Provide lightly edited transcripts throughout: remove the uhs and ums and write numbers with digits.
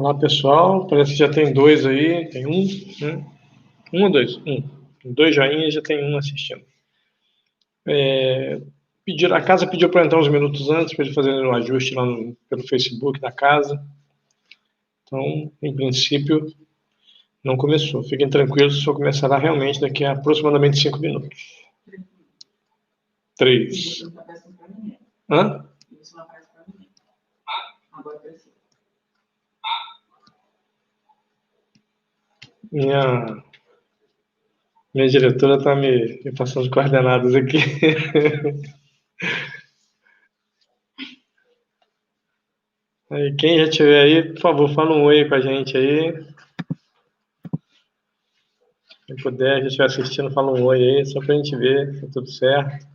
Olá, pessoal. Parece que já tem dois aí. Tem um, né? Um ou dois? Um. Tem dois joinhas, já tem um assistindo. A casa pediu para entrar uns minutos antes, para ele fazer um ajuste lá pelo Facebook da casa. Então, em princípio, não começou. Fiquem tranquilos, só começará realmente daqui a aproximadamente 5 minutos. 3. Hã? Minha diretora está me passando coordenadas aqui. Aí, quem já estiver aí, por favor, fala um oi com a gente aí. Quem puder, já estiver assistindo, fala um oi aí, só para a gente ver se tá tudo certo.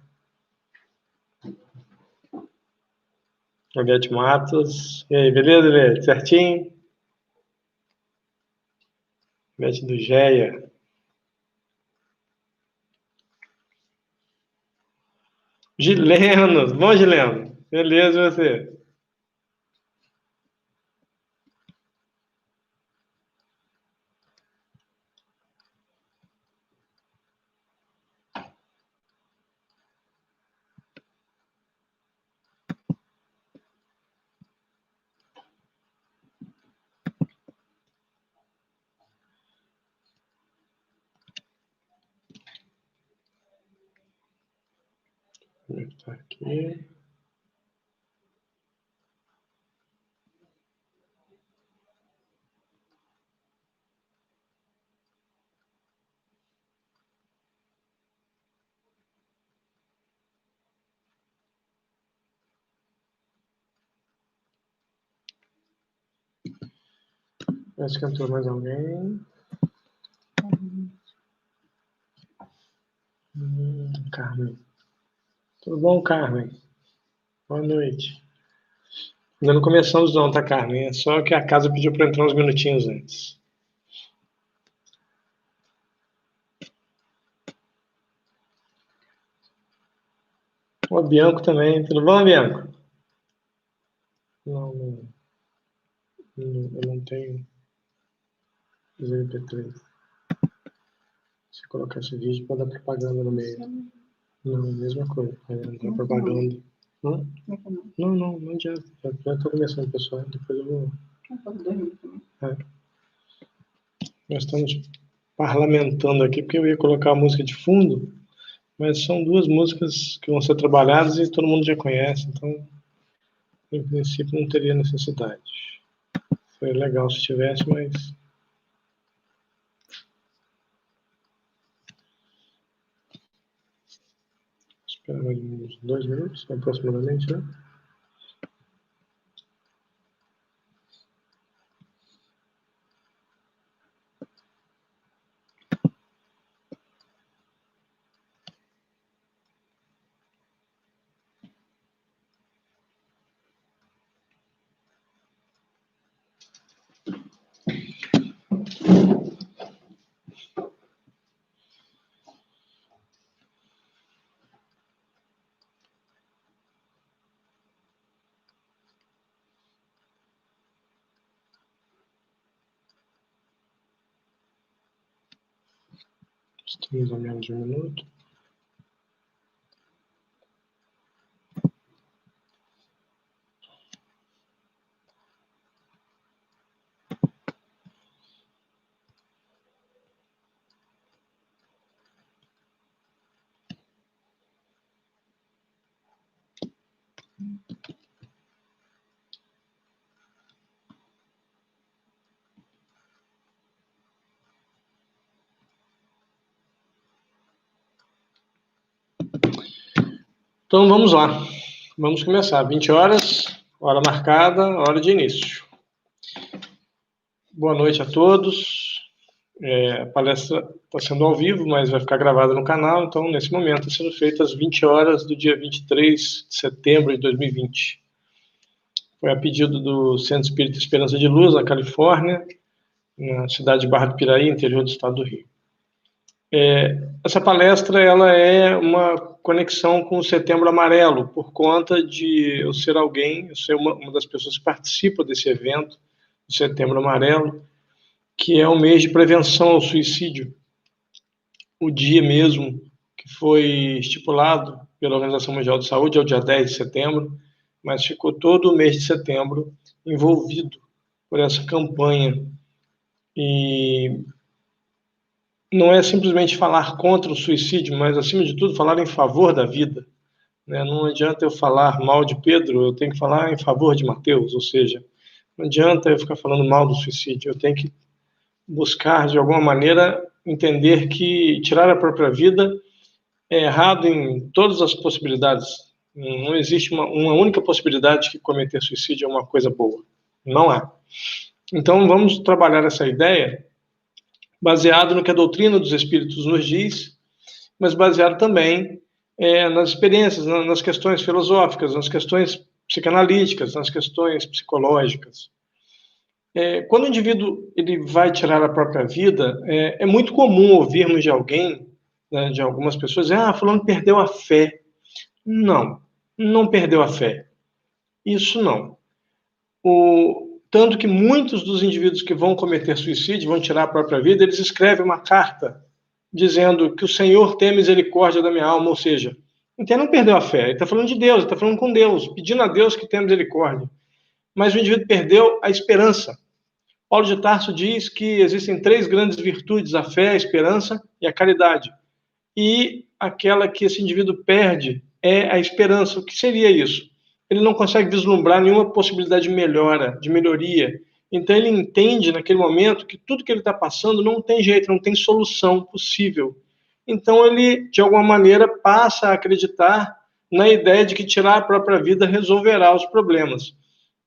Odete Matos. E aí, beleza, Odete? Certinho? Odete do Geia. Gileno. Bom, Gileno? Beleza, e você? Como é que tá aqui? Parece que entrou mais alguém. Carmen. Tudo bom, Carmen? Boa noite. Ainda não começamos não, tá, Carmen? É só que a casa pediu para entrar uns minutinhos antes. O Bianco também. Tudo bom, Bianco? Não, eu não tenho os MP3. Se colocar esse vídeo, pode dar propaganda no meio. Não, mesma coisa. Não propaganda. Não? Não adianta. Já estou começando, pessoal. Depois eu vou. Nós estamos parlamentando aqui, porque eu ia colocar a música de fundo, mas são duas músicas que vão ser trabalhadas e todo mundo já conhece, então, em princípio, não teria necessidade. Seria legal se tivesse, mas... Espera mais uns 2 minutos, aproximadamente, né? Estamos a menos de 1 minuto. Então, vamos lá. Vamos começar. 20 horas, hora marcada, hora de início. Boa noite a todos. A palestra está sendo ao vivo, mas vai ficar gravada no canal, então, nesse momento, está sendo feita às 20 horas do dia 23 de setembro de 2020. Foi a pedido do Centro Espírita Esperança de Luz, na Califórnia, na cidade de Barra do Piraí, interior do estado do Rio. Essa palestra ela é uma conexão com o Setembro Amarelo, por conta de eu ser alguém, eu ser uma das pessoas que participa desse evento, o Setembro Amarelo, que é o mês de prevenção ao suicídio. O dia mesmo que foi estipulado pela Organização Mundial de Saúde é o dia 10 de setembro, mas ficou todo o mês de setembro envolvido por essa campanha. E não é simplesmente falar contra o suicídio, mas, acima de tudo, falar em favor da vida. Não adianta eu falar mal de Pedro, eu tenho que falar em favor de Mateus, ou seja, não adianta eu ficar falando mal do suicídio, eu tenho que buscar, de alguma maneira, entender que tirar a própria vida é errado em todas as possibilidades. Não existe uma única possibilidade de que cometer suicídio é uma coisa boa. Não há. Então, vamos trabalhar essa ideia baseado no que a doutrina dos Espíritos nos diz, mas baseado também nas experiências, nas questões filosóficas, nas questões psicanalíticas, nas questões psicológicas. Quando o indivíduo ele vai tirar a própria vida, é muito comum ouvirmos de alguém, né, de algumas pessoas, dizer, fulano perdeu a fé. Não perdeu a fé. Isso não. Tanto que muitos dos indivíduos que vão cometer suicídio, vão tirar a própria vida, eles escrevem uma carta dizendo que o Senhor tem misericórdia da minha alma, ou seja, então não perdeu a fé, ele está falando de Deus, ele está falando com Deus, pedindo a Deus que tenha misericórdia. Mas o indivíduo perdeu a esperança. Paulo de Tarso diz que existem 3 grandes virtudes, a fé, a esperança e a caridade. E aquela que esse indivíduo perde é a esperança. O que seria isso? Ele não consegue vislumbrar nenhuma possibilidade de melhora, de melhoria. Então ele entende naquele momento que tudo que ele está passando não tem jeito, não tem solução possível. Então ele, de alguma maneira, passa a acreditar na ideia de que tirar a própria vida resolverá os problemas.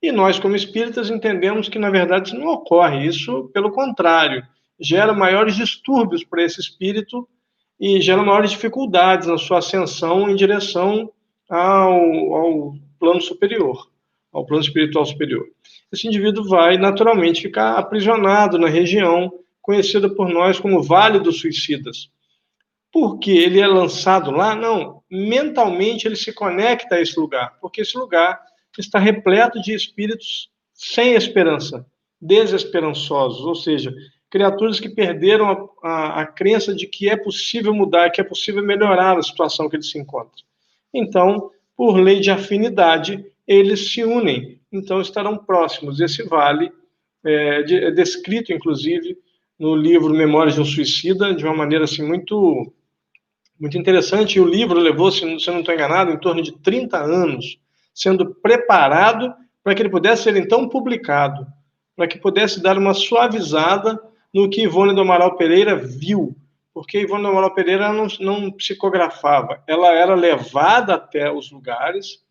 E nós, como espíritas, entendemos que, na verdade, isso não ocorre. Isso, pelo contrário, gera maiores distúrbios para esse espírito e gera maiores dificuldades na sua ascensão em direção ao plano superior, ao plano espiritual superior. Esse indivíduo vai, naturalmente, ficar aprisionado na região conhecida por nós como Vale dos Suicidas. Por que ele é lançado lá? Não, mentalmente ele se conecta a esse lugar, porque esse lugar está repleto de espíritos sem esperança, desesperançosos, ou seja, criaturas que perderam a crença de que é possível mudar, que é possível melhorar a situação que eles se encontram. Então, por lei de afinidade, eles se unem, então estarão próximos. Esse vale é descrito, inclusive, no livro Memórias de um Suicida, de uma maneira assim, muito interessante, e o livro levou, se eu não estou enganado, em torno de 30 anos, sendo preparado para que ele pudesse ser, então, publicado, para que pudesse dar uma suavizada no que Ivone do Amaral Pereira viu, porque Ivone do Amaral Pereira não psicografava, ela era levada até os lugares,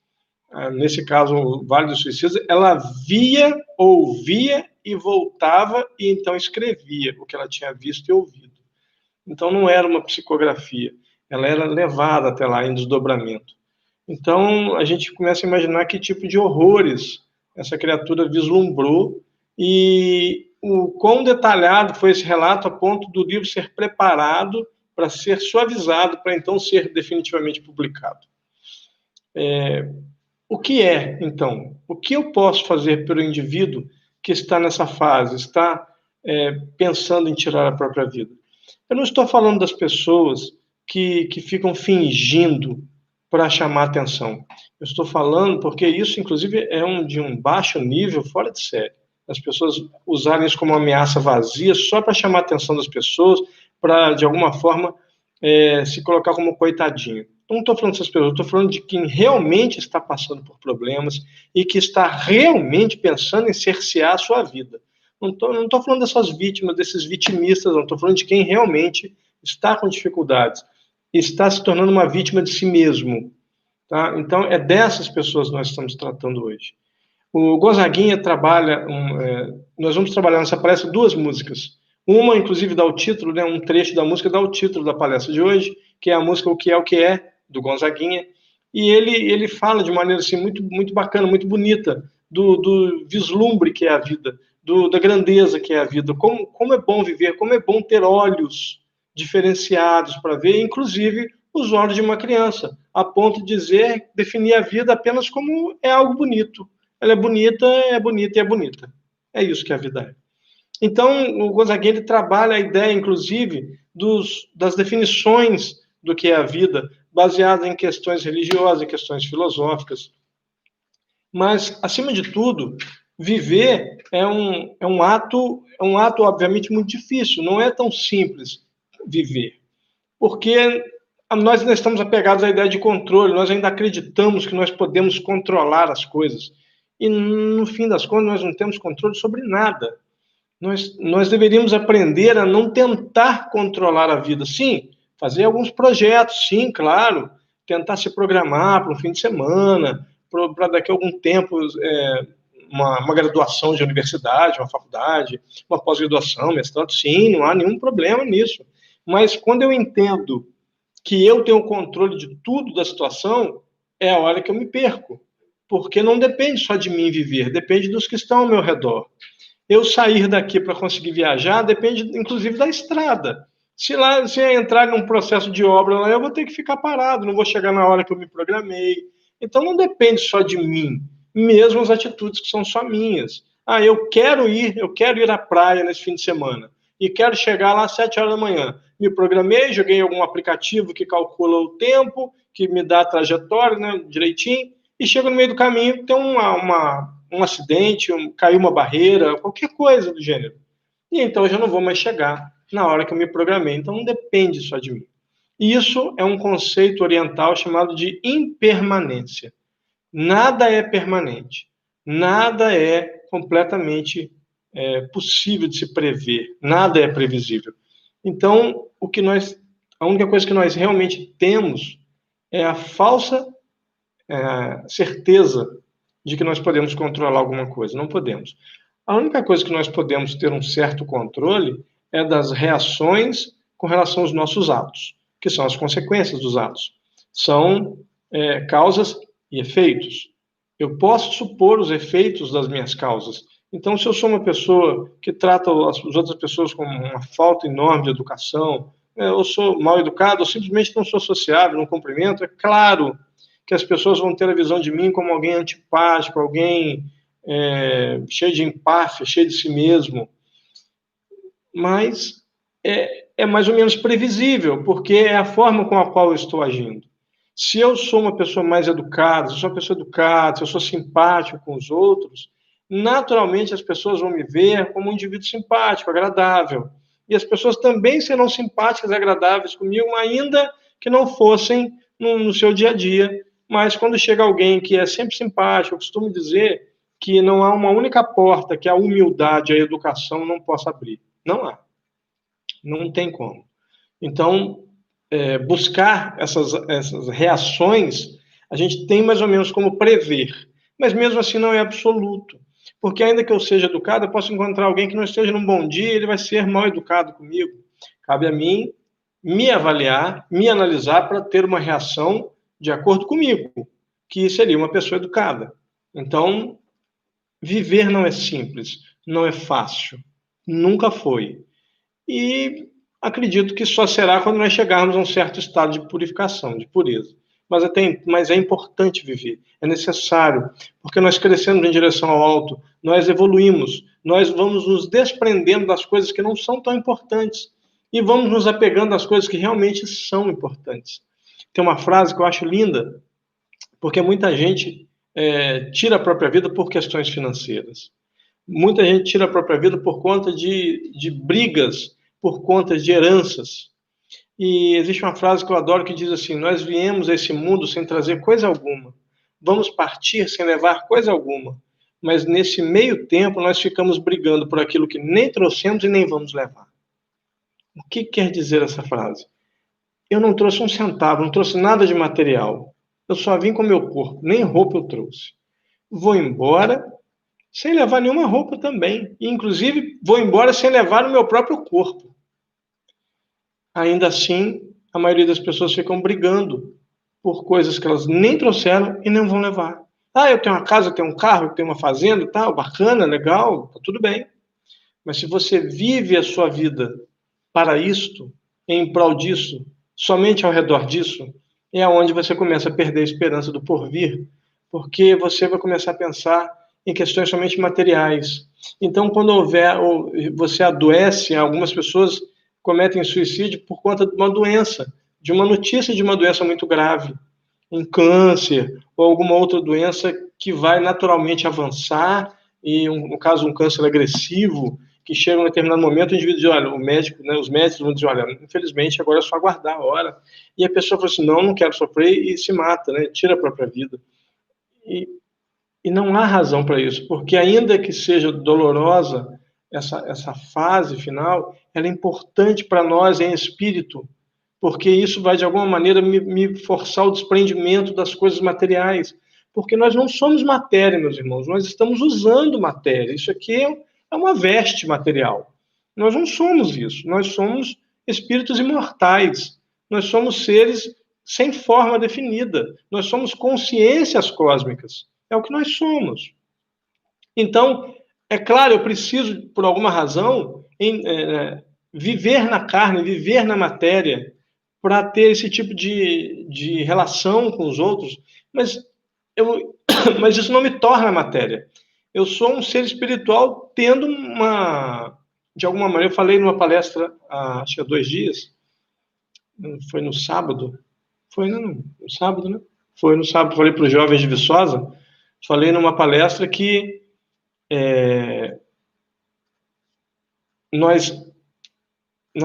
nesse caso, o Vale dos Suicidas, ela via, ouvia e voltava, e então escrevia o que ela tinha visto e ouvido. Então, não era uma psicografia, ela era levada até lá em desdobramento. Então, a gente começa a imaginar que tipo de horrores essa criatura vislumbrou e o quão detalhado foi esse relato a ponto do livro ser preparado para ser suavizado, para então ser definitivamente publicado. O que é, então? O que eu posso fazer pelo indivíduo que está nessa fase, está pensando em tirar a própria vida? Eu não estou falando das pessoas que ficam fingindo para chamar atenção. Eu estou falando porque isso, inclusive, é de um baixo nível, fora de série. As pessoas usarem isso como uma ameaça vazia só para chamar a atenção das pessoas, para, de alguma forma, se colocar como coitadinho. Não estou falando dessas pessoas, estou falando de quem realmente está passando por problemas e que está realmente pensando em cercear a sua vida. Não estou falando dessas vítimas, desses vitimistas, não. Estou falando de quem realmente está com dificuldades e está se tornando uma vítima de si mesmo. Tá? Então, é dessas pessoas que nós estamos tratando hoje. O Gonzaguinha trabalha, nós vamos trabalhar nessa palestra 2 músicas. Uma, inclusive, dá o título, né, um trecho da música dá o título da palestra de hoje, que é a música O Que É, do Gonzaguinha. E ele fala de maneira assim, muito bacana, muito bonita, do vislumbre que é a vida, da grandeza que é a vida, como é bom viver, como é bom ter olhos diferenciados para ver, inclusive os olhos de uma criança, a ponto de definir a vida apenas como é algo bonito. Ela é bonita e é bonita. É isso que a vida é. Então, o Gonzaguinha ele trabalha a ideia, inclusive, das definições do que é a vida, baseada em questões religiosas, em questões filosóficas. Mas, acima de tudo, viver é um ato, obviamente, muito difícil. Não é tão simples viver. Porque nós ainda estamos apegados à ideia de controle, nós ainda acreditamos que nós podemos controlar as coisas. E, no fim das contas, nós não temos controle sobre nada. Nós deveríamos aprender a não tentar controlar a vida. Sim, fazer alguns projetos, sim, claro. Tentar se programar para um fim de semana, para daqui a algum tempo, uma graduação de universidade, uma faculdade, uma pós-graduação, mestrado, sim, não há nenhum problema nisso. Mas quando eu entendo que eu tenho o controle de tudo da situação, é a hora que eu me perco. Porque não depende só de mim viver, depende dos que estão ao meu redor. Eu sair daqui para conseguir viajar depende, inclusive, da estrada. Se entrar num processo de obra lá, eu vou ter que ficar parado, não vou chegar na hora que eu me programei. Então, não depende só de mim, mesmo as atitudes que são só minhas. Eu quero ir à praia nesse fim de semana e quero chegar lá às 7 horas da manhã. Me programei, joguei algum aplicativo que calcula o tempo, que me dá a trajetória, né, direitinho, e chego no meio do caminho, tem um acidente, caiu uma barreira, qualquer coisa do gênero. E então eu já não vou mais chegar na hora que eu me programei. Então não depende só de mim. Isso é um conceito oriental chamado de impermanência. Nada é permanente. Nada é completamente possível de se prever. Nada é previsível. Então, a única coisa que nós realmente temos é a falsa certeza de que nós podemos controlar alguma coisa. Não podemos. A única coisa que nós podemos ter um certo controle é das reações com relação aos nossos atos, que são as consequências dos atos. São causas e efeitos. Eu posso supor os efeitos das minhas causas. Então, se eu sou uma pessoa que trata as outras pessoas com uma falta enorme de educação, eu sou mal educado, ou simplesmente não sou sociável, não cumprimento, é claro que as pessoas vão ter a visão de mim como alguém antipático, alguém cheio de empáfia, cheio de si mesmo. Mas é mais ou menos previsível, porque é a forma com a qual eu estou agindo. Se eu sou uma pessoa mais educada, se eu sou uma pessoa educada, se eu sou simpático com os outros, naturalmente as pessoas vão me ver como um indivíduo simpático, agradável. E as pessoas também serão simpáticas e agradáveis comigo, ainda que não fossem no seu dia a dia. Mas quando chega alguém que é sempre simpático, eu costumo dizer que não há uma única porta que a humildade, a educação não possa abrir. Não há. Não tem como. Então, buscar essas reações, a gente tem mais ou menos como prever. Mas mesmo assim não é absoluto. Porque ainda que eu seja educado, eu posso encontrar alguém que não esteja num bom dia e ele vai ser mal educado comigo. Cabe a mim me avaliar, me analisar para ter uma reação de acordo comigo, que seria uma pessoa educada. Então, viver não é simples, não é fácil, nunca foi. E acredito que só será quando nós chegarmos a um certo estado de purificação, de pureza. Mas é importante viver, é necessário, porque nós crescemos em direção ao alto, nós evoluímos, nós vamos nos desprendendo das coisas que não são tão importantes e vamos nos apegando às coisas que realmente são importantes. Tem uma frase que eu acho linda, porque muita gente tira a própria vida por questões financeiras. Muita gente tira a própria vida por conta de brigas, por conta de heranças. E existe uma frase que eu adoro que diz assim: nós viemos a esse mundo sem trazer coisa alguma. Vamos partir sem levar coisa alguma. Mas nesse meio tempo nós ficamos brigando por aquilo que nem trouxemos e nem vamos levar. O que quer dizer essa frase? Eu não trouxe um centavo, não trouxe nada de material. Eu só vim com meu corpo, nem roupa eu trouxe. Vou embora sem levar nenhuma roupa também. E, inclusive, vou embora sem levar o meu próprio corpo. Ainda assim, a maioria das pessoas ficam brigando por coisas que elas nem trouxeram e não vão levar. Eu tenho uma casa, eu tenho um carro, eu tenho uma fazenda, tal, bacana, legal, tá tudo bem. Mas se você vive a sua vida para isto, em prol disso, somente ao redor disso, é onde você começa a perder a esperança do porvir, porque você vai começar a pensar em questões somente materiais. Então, quando houver, ou você adoece, algumas pessoas cometem suicídio por conta de uma doença, de uma notícia de uma doença muito grave, um câncer ou alguma outra doença que vai naturalmente avançar, e no caso um câncer agressivo, que chega em um determinado momento, o indivíduo diz, olha, o médico, né, os médicos vão dizer, olha, infelizmente agora é só aguardar a hora. E a pessoa fala assim, não quero sofrer, e se mata, né, tira a própria vida. E não há razão para isso, porque ainda que seja dolorosa essa fase final, ela é importante para nós em espírito, porque isso vai, de alguma maneira, me forçar o desprendimento das coisas materiais, porque nós não somos matéria, meus irmãos, nós estamos usando matéria, isso aqui é uma veste material, nós não somos isso, nós somos espíritos imortais, nós somos seres sem forma definida, nós somos consciências cósmicas, é o que nós somos. Então, é claro, eu preciso, por alguma razão, viver na carne, viver na matéria, para ter esse tipo de relação com os outros, mas, mas isso não me torna matéria. Eu sou um ser espiritual tendo de alguma maneira, eu falei numa palestra, acho que há 2 dias, foi no sábado, foi no sábado, né? Foi no sábado, falei para os jovens de Viçosa, falei numa palestra que nós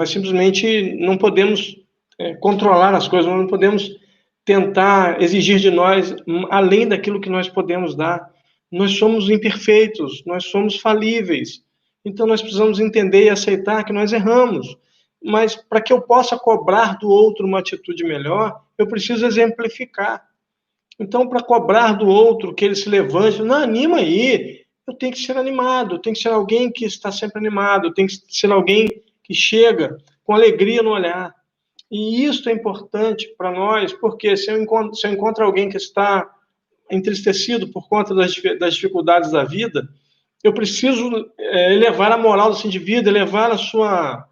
simplesmente não podemos controlar as coisas, nós não podemos tentar exigir de nós além daquilo que nós podemos dar. Nós somos imperfeitos, nós somos falíveis. Então nós precisamos entender e aceitar que nós erramos. Mas para que eu possa cobrar do outro uma atitude melhor, eu preciso exemplificar. Então, para cobrar do outro que ele se levante, não, anima aí, eu tenho que ser animado, eu tenho que ser alguém que está sempre animado, eu tenho que ser alguém que chega com alegria no olhar. E isso é importante para nós, porque se eu encontro alguém que está entristecido por conta das dificuldades da vida, eu preciso elevar a moral desse indivíduo, elevar a sua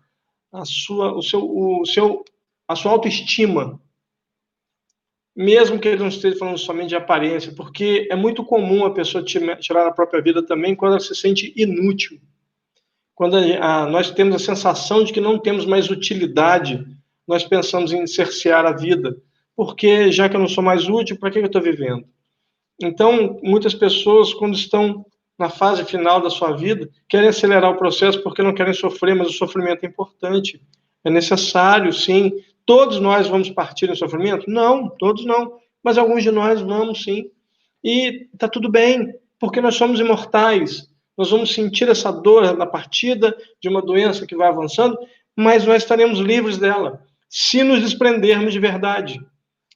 autoestima, mesmo que ele não esteja falando somente de aparência, porque é muito comum a pessoa tirar a própria vida também quando ela se sente inútil. Quando nós temos a sensação de que não temos mais utilidade, nós pensamos em cercear a vida, porque já que eu não sou mais útil, para que eu estou vivendo? Então, muitas pessoas, quando estão na fase final da sua vida, querem acelerar o processo porque não querem sofrer, mas o sofrimento é importante, é necessário, sim. Todos nós vamos partir em sofrimento? Não, todos não, mas alguns de nós vamos, sim. E está tudo bem, porque nós somos imortais, nós vamos sentir essa dor na partida de uma doença que vai avançando, mas nós estaremos livres dela, se nos desprendermos de verdade,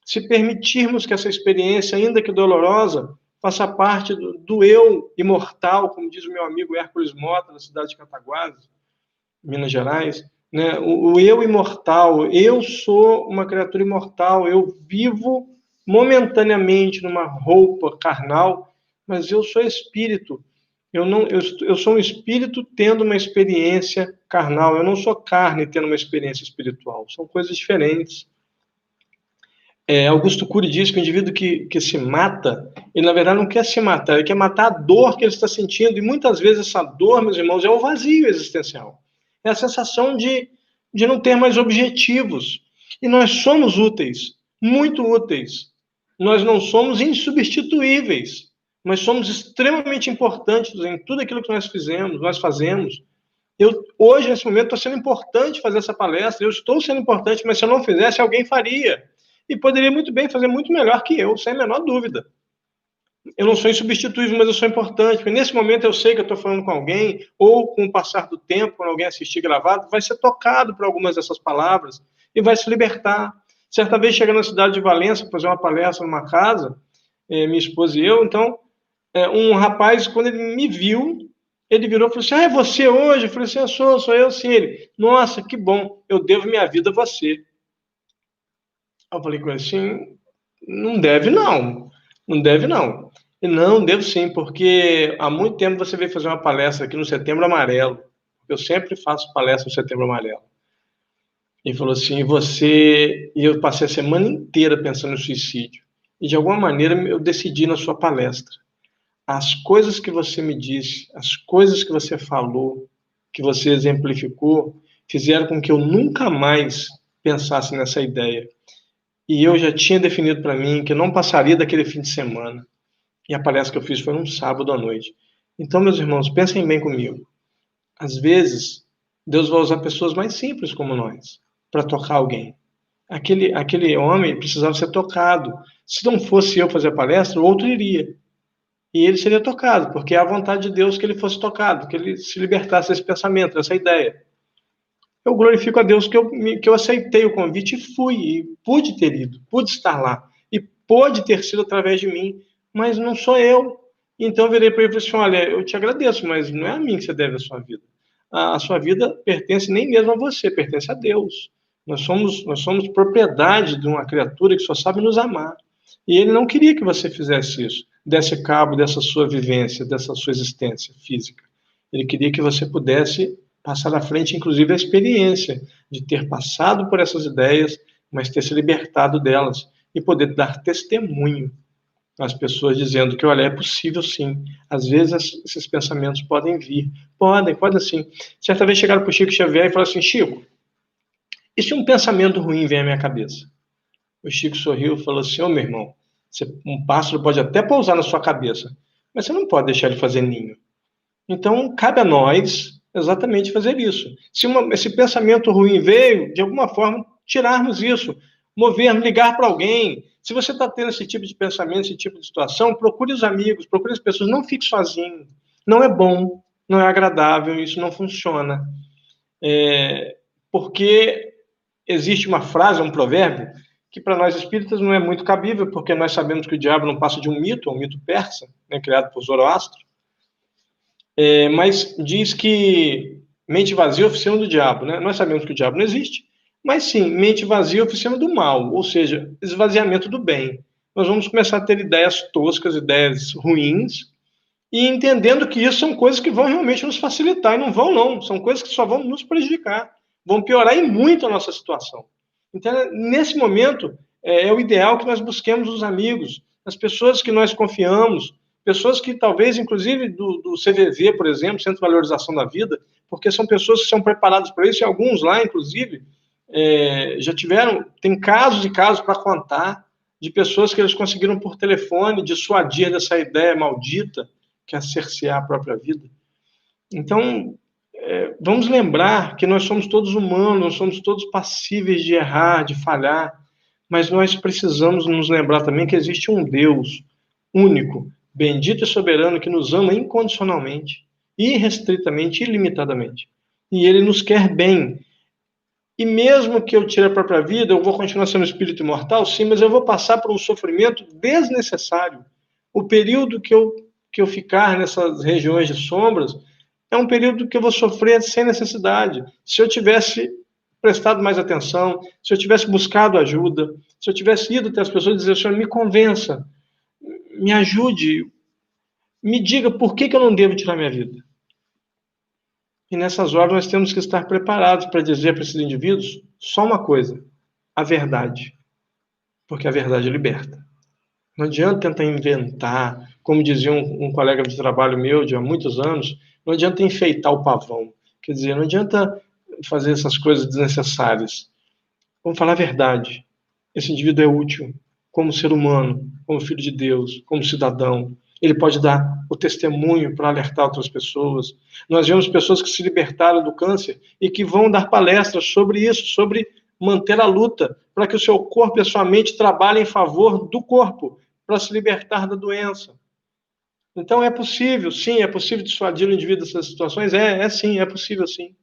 se permitirmos que essa experiência, ainda que dolorosa, faça parte do eu imortal, como diz o meu amigo Hércules Mota, da cidade de Cataguases, Minas Gerais, né? O eu imortal, eu sou uma criatura imortal, eu vivo momentaneamente numa roupa carnal, mas eu sou espírito. Eu sou um espírito tendo uma experiência carnal, eu não sou carne tendo uma experiência espiritual, são coisas diferentes. Augusto Cury diz que o indivíduo que se mata, ele na verdade não quer se matar, ele quer matar a dor que ele está sentindo, e muitas vezes essa dor, meus irmãos, é o vazio existencial. É a sensação de não ter mais objetivos. E nós somos úteis, muito úteis. Nós não somos insubstituíveis, mas somos extremamente importantes em tudo aquilo que nós fazemos. Hoje, nesse momento, estou sendo importante fazer essa palestra, eu estou sendo importante, mas se eu não fizesse, alguém faria. E poderia muito bem fazer muito melhor que eu, sem a menor dúvida. Eu não sou insubstituível, mas eu sou importante, porque nesse momento eu sei que eu estou falando com alguém, ou com o passar do tempo, quando alguém assistir gravado, vai ser tocado por algumas dessas palavras e vai se libertar. Certa vez, chegando na cidade de Valença, para fazer uma palestra numa casa, minha esposa e eu, então, um rapaz, quando ele me viu, ele virou e falou assim, é você hoje? Eu falei assim, sou eu sim. Ele, nossa, que bom, eu devo minha vida a você. Eu falei com ele assim, não deve não. E não, devo sim, porque há muito tempo você veio fazer uma palestra aqui no Setembro Amarelo. Eu sempre faço palestra no Setembro Amarelo. Ele falou assim, e eu passei a semana inteira pensando no suicídio. E de alguma maneira eu decidi na sua palestra. as coisas que você me disse, as coisas que você falou, que você exemplificou, fizeram com que eu nunca mais pensasse nessa ideia. E eu já tinha definido para mim que eu não passaria daquele fim de semana. E a palestra que eu fiz foi num sábado à noite. Então, meus irmãos, pensem bem comigo. Às vezes, Deus vai usar pessoas mais simples como nós para tocar alguém. Aquele homem precisava ser tocado. Se não fosse eu fazer a palestra, o outro iria. E ele seria tocado, porque é a vontade de Deus que ele fosse tocado, que ele se libertasse desse pensamento, dessa ideia. Eu glorifico a Deus que eu aceitei o convite e fui, e pude ter ido, pude estar lá, e pode ter sido através de mim, mas não sou eu. Então eu virei para ele e falei assim, olha, eu te agradeço, mas não é a mim que você deve a sua vida. A sua vida pertence nem mesmo a você, pertence a Deus. Nós somos propriedade de uma criatura que só sabe nos amar. E ele não queria que você fizesse isso, desse cabo dessa sua vivência, dessa sua existência física. Ele queria que você pudesse passar à frente, inclusive, a experiência de ter passado por essas ideias, mas ter se libertado delas e poder dar testemunho às pessoas dizendo que, olha, é possível sim. Às vezes esses pensamentos podem vir. Podem sim. Certa vez chegaram para o Chico Xavier e falaram assim, Chico, e se um pensamento ruim vem à minha cabeça? O Chico sorriu e falou assim, ô meu irmão, um pássaro pode até pousar na sua cabeça, mas você não pode deixar ele fazer ninho. Então, cabe a nós exatamente fazer isso. Se esse pensamento ruim veio, de alguma forma, tirarmos isso, movermos, ligar para alguém. Se você está tendo esse tipo de pensamento, esse tipo de situação, procure os amigos, procure as pessoas, não fique sozinho. Não é bom, não é agradável, isso não funciona. Porque existe uma frase, um provérbio, que para nós espíritas não é muito cabível, porque nós sabemos que o diabo não passa de um mito persa, né, criado por Zoroastro, mas diz que mente vazia é oficina do diabo, né? Nós sabemos que o diabo não existe, mas sim, mente vazia é oficina do mal, ou seja, esvaziamento do bem. Nós vamos começar a ter ideias toscas, ideias ruins, e entendendo que isso são coisas que vão realmente nos facilitar, e não vão não, são coisas que só vão nos prejudicar, vão piorar e muito a nossa situação. Então, nesse momento, é o ideal que nós busquemos os amigos, as pessoas que nós confiamos, pessoas que talvez, inclusive do CVV, por exemplo, Centro de Valorização da Vida, porque são pessoas que são preparadas para isso, e alguns lá, inclusive, já tiveram, tem casos e casos para contar, de pessoas que eles conseguiram por telefone dissuadir dessa ideia maldita, que é cercear a própria vida. Então, vamos lembrar que nós somos todos humanos, nós somos todos passíveis de errar, de falhar, mas nós precisamos nos lembrar também que existe um Deus único, bendito e soberano, que nos ama incondicionalmente, irrestritamente, ilimitadamente. E Ele nos quer bem. E mesmo que eu tire a própria vida, eu vou continuar sendo espírito imortal? Sim, mas eu vou passar por um sofrimento desnecessário. O período que eu ficar nessas regiões de sombras é um período que eu vou sofrer sem necessidade. Se eu tivesse prestado mais atenção, se eu tivesse buscado ajuda, se eu tivesse ido até as pessoas e dizer, Senhor, me convença, me ajude, me diga por que eu não devo tirar minha vida. E nessas horas nós temos que estar preparados para dizer para esses indivíduos só uma coisa, a verdade. Porque a verdade liberta. Não adianta tentar inventar, como dizia um colega de trabalho meu de há muitos anos, não adianta enfeitar o pavão. Quer dizer, não adianta fazer essas coisas desnecessárias. Vamos falar a verdade. Esse indivíduo é útil como ser humano, como filho de Deus, como cidadão. Ele pode dar o testemunho para alertar outras pessoas. Nós vemos pessoas que se libertaram do câncer e que vão dar palestras sobre isso, sobre manter a luta, para que o seu corpo e a sua mente trabalhem em favor do corpo, para se libertar da doença. Então é possível, sim, é possível dissuadir o indivíduo dessas situações? Sim, é possível sim.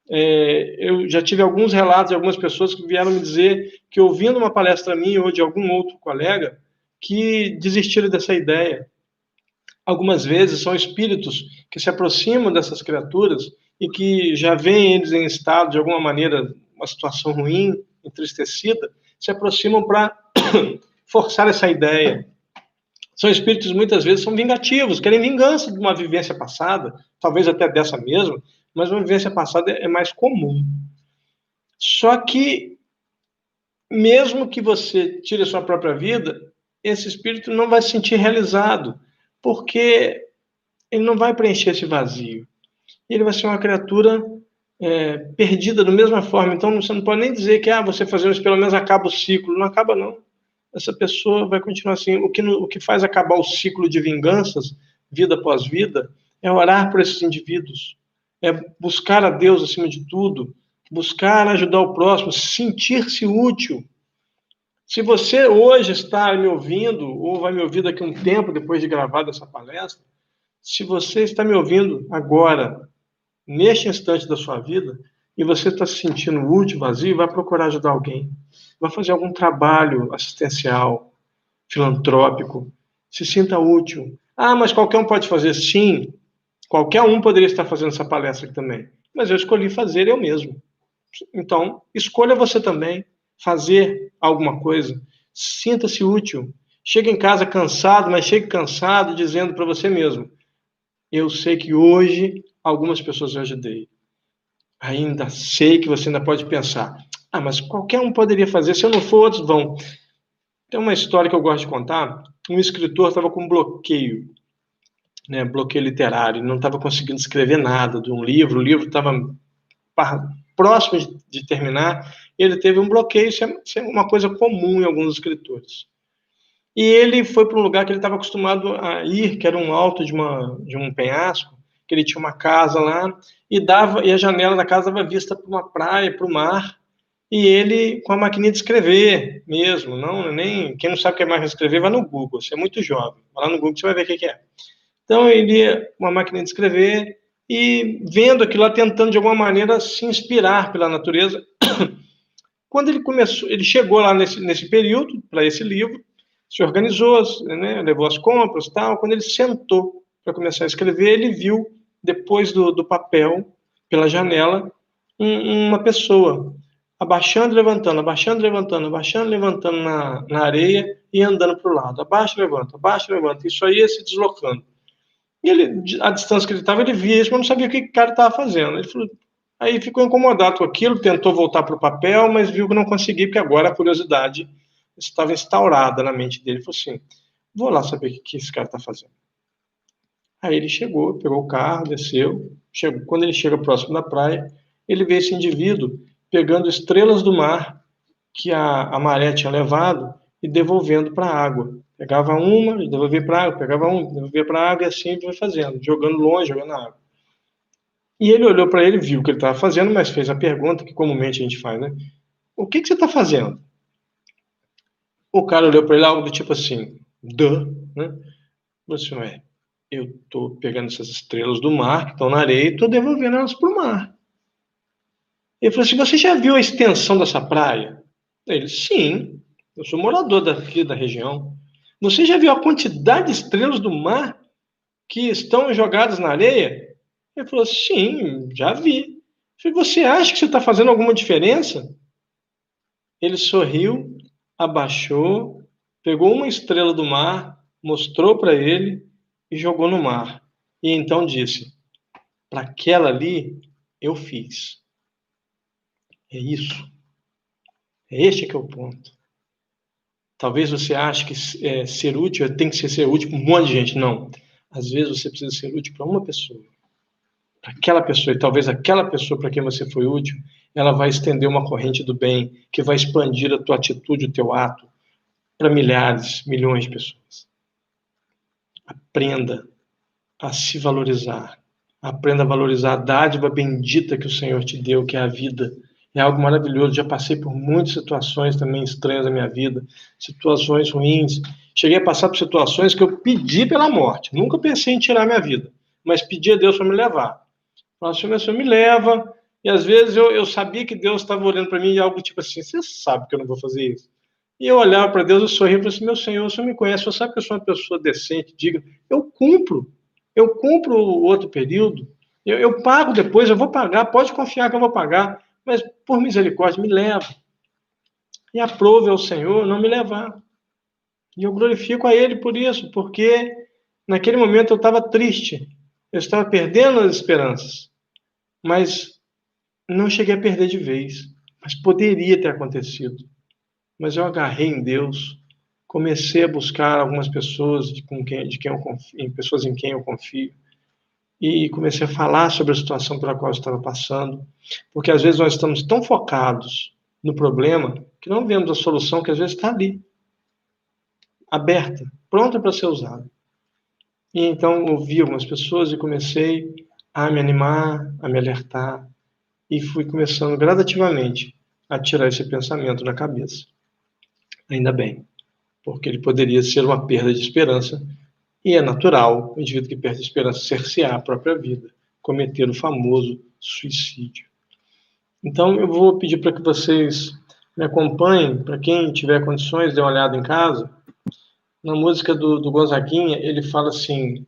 Eu já tive alguns relatos de algumas pessoas que vieram me dizer que ouvindo uma palestra minha ou de algum outro colega, que desistiram dessa ideia. Algumas vezes são espíritos que se aproximam dessas criaturas e que já veem eles em estado, de alguma maneira, uma situação ruim, entristecida, se aproximam para forçar essa ideia. São espíritos, muitas vezes, são vingativos, querem vingança de uma vivência passada, talvez até dessa mesma, mas uma vivência passada é mais comum. Só que, mesmo que você tire a sua própria vida, esse espírito não vai se sentir realizado, porque ele não vai preencher esse vazio. Ele vai ser uma criatura perdida da mesma forma. Então, você não pode nem dizer que você fazendo isso pelo menos acaba o ciclo. Não acaba, não. Essa pessoa vai continuar assim. O que faz acabar o ciclo de vinganças, vida após vida, é orar por esses indivíduos. É buscar a Deus acima de tudo. Buscar ajudar o próximo, sentir-se útil. Se você hoje está me ouvindo, ou vai me ouvir daqui a um tempo, depois de gravar essa palestra, se você está me ouvindo agora, neste instante da sua vida, e você está se sentindo útil, vazio, vai procurar ajudar alguém. Vai fazer algum trabalho assistencial, filantrópico. Se sinta útil. Mas qualquer um pode fazer? Sim, qualquer um poderia estar fazendo essa palestra aqui também. Mas eu escolhi fazer eu mesmo. Então, escolha você também fazer alguma coisa. Sinta-se útil. Chegue em casa cansado, mas chegue cansado dizendo para você mesmo: eu sei que hoje algumas pessoas eu ajudei. Ainda sei que você ainda pode pensar: mas qualquer um poderia fazer, se eu não for, outros vão. Tem uma história que eu gosto de contar. Um escritor estava com bloqueio, né, bloqueio literário, não estava conseguindo escrever nada de um livro, o livro estava próximo de terminar, e ele teve um bloqueio. Isso é uma coisa comum em alguns escritores. E ele foi para um lugar que ele estava acostumado a ir, que era um alto de um penhasco, que ele tinha uma casa lá, e a janela da casa dava vista para uma praia, para o mar, e ele com a maquininha de escrever mesmo, quem não sabe o que é máquina de escrever, vai no Google, você é muito jovem, vai lá no Google que você vai ver o que é. Então ele ia com uma máquina de escrever e vendo aquilo lá, tentando de alguma maneira se inspirar pela natureza. Quando ele chegou lá nesse período, para esse livro, se organizou, né, levou as compras e tal. Quando ele sentou para começar a escrever, ele viu, depois do papel, pela janela, uma pessoa abaixando e levantando, abaixando e levantando, abaixando e levantando na areia e andando para o lado. Abaixa e levanta. Isso aí ia se deslocando. E ele, a distância que ele estava, ele via isso, mas não sabia o que o cara estava fazendo. Ele falou, aí ficou incomodado com aquilo, tentou voltar para o papel, mas viu que não conseguia, porque agora a curiosidade estava instaurada na mente dele. Ele falou assim: vou lá saber o que esse cara está fazendo. Aí ele chegou, pegou o carro, desceu. Quando ele chega próximo da praia, ele vê esse indivíduo pegando estrelas do mar que a maré tinha levado e devolvendo para a água. Pegava uma, devolvia para a água, pegava uma, devolvia para a água, e assim foi fazendo, jogando longe, jogando na água. E ele olhou para ele, viu o que ele estava fazendo, mas fez a pergunta que comumente a gente faz, né? O que você está fazendo? O cara olhou para ele, algo do tipo assim, né? Você, eu estou pegando essas estrelas do mar que estão na areia e estou devolvendo elas para o mar. Ele falou assim: você já viu a extensão dessa praia? Ele: sim, eu sou morador daqui da região. Você já viu a quantidade de estrelas do mar que estão jogadas na areia? Ele falou: sim, já vi. Eu falei: você acha que você está fazendo alguma diferença? Ele sorriu, abaixou, pegou uma estrela do mar, mostrou para ele e jogou no mar. E então disse: para aquela ali eu fiz. É isso. É este que é o ponto. Talvez você ache que ser útil tem que ser útil para um monte de gente. Não. Às vezes você precisa ser útil para uma pessoa. Para aquela pessoa. E talvez aquela pessoa para quem você foi útil, ela vai estender uma corrente do bem que vai expandir a tua atitude, o teu ato, para milhares, milhões de pessoas. Aprenda a se valorizar. Aprenda a valorizar a dádiva bendita que o Senhor te deu, que é a vida. É algo maravilhoso. Já passei por muitas situações também estranhas na minha vida, situações ruins. Cheguei a passar por situações que eu pedi pela morte. Nunca pensei em tirar minha vida, mas pedi a Deus para me levar. Falei: Senhor, me leva. E às vezes eu sabia que Deus estava olhando para mim e algo tipo assim: você sabe que eu não vou fazer isso. E eu olhava para Deus, eu sorria e falei assim: meu Senhor, o Senhor me conhece, o Senhor sabe que eu sou uma pessoa decente, digna. Eu cumpro o outro período, eu pago depois, eu vou pagar, pode confiar que eu vou pagar, mas por misericórdia, me leva. E aprove ao Senhor não me levar. E eu glorifico a Ele por isso, porque naquele momento eu estava triste, eu estava perdendo as esperanças, mas não cheguei a perder de vez. Mas poderia ter acontecido. Mas eu agarrei em Deus, comecei a buscar algumas pessoas pessoas em quem eu confio, e comecei a falar sobre a situação pela qual eu estava passando, porque às vezes nós estamos tão focados no problema que não vemos a solução que às vezes está ali, aberta, pronta para ser usada. E então ouvi algumas pessoas e comecei a me animar, a me alertar, e fui começando gradativamente a tirar esse pensamento da cabeça. Ainda bem, porque ele poderia ser uma perda de esperança, e é natural o indivíduo que perde a esperança cercear a própria vida, cometer o famoso suicídio. Então eu vou pedir para que vocês me acompanhem, para quem tiver condições, dê uma olhada em casa. Na música do Gonzaguinha, ele fala assim,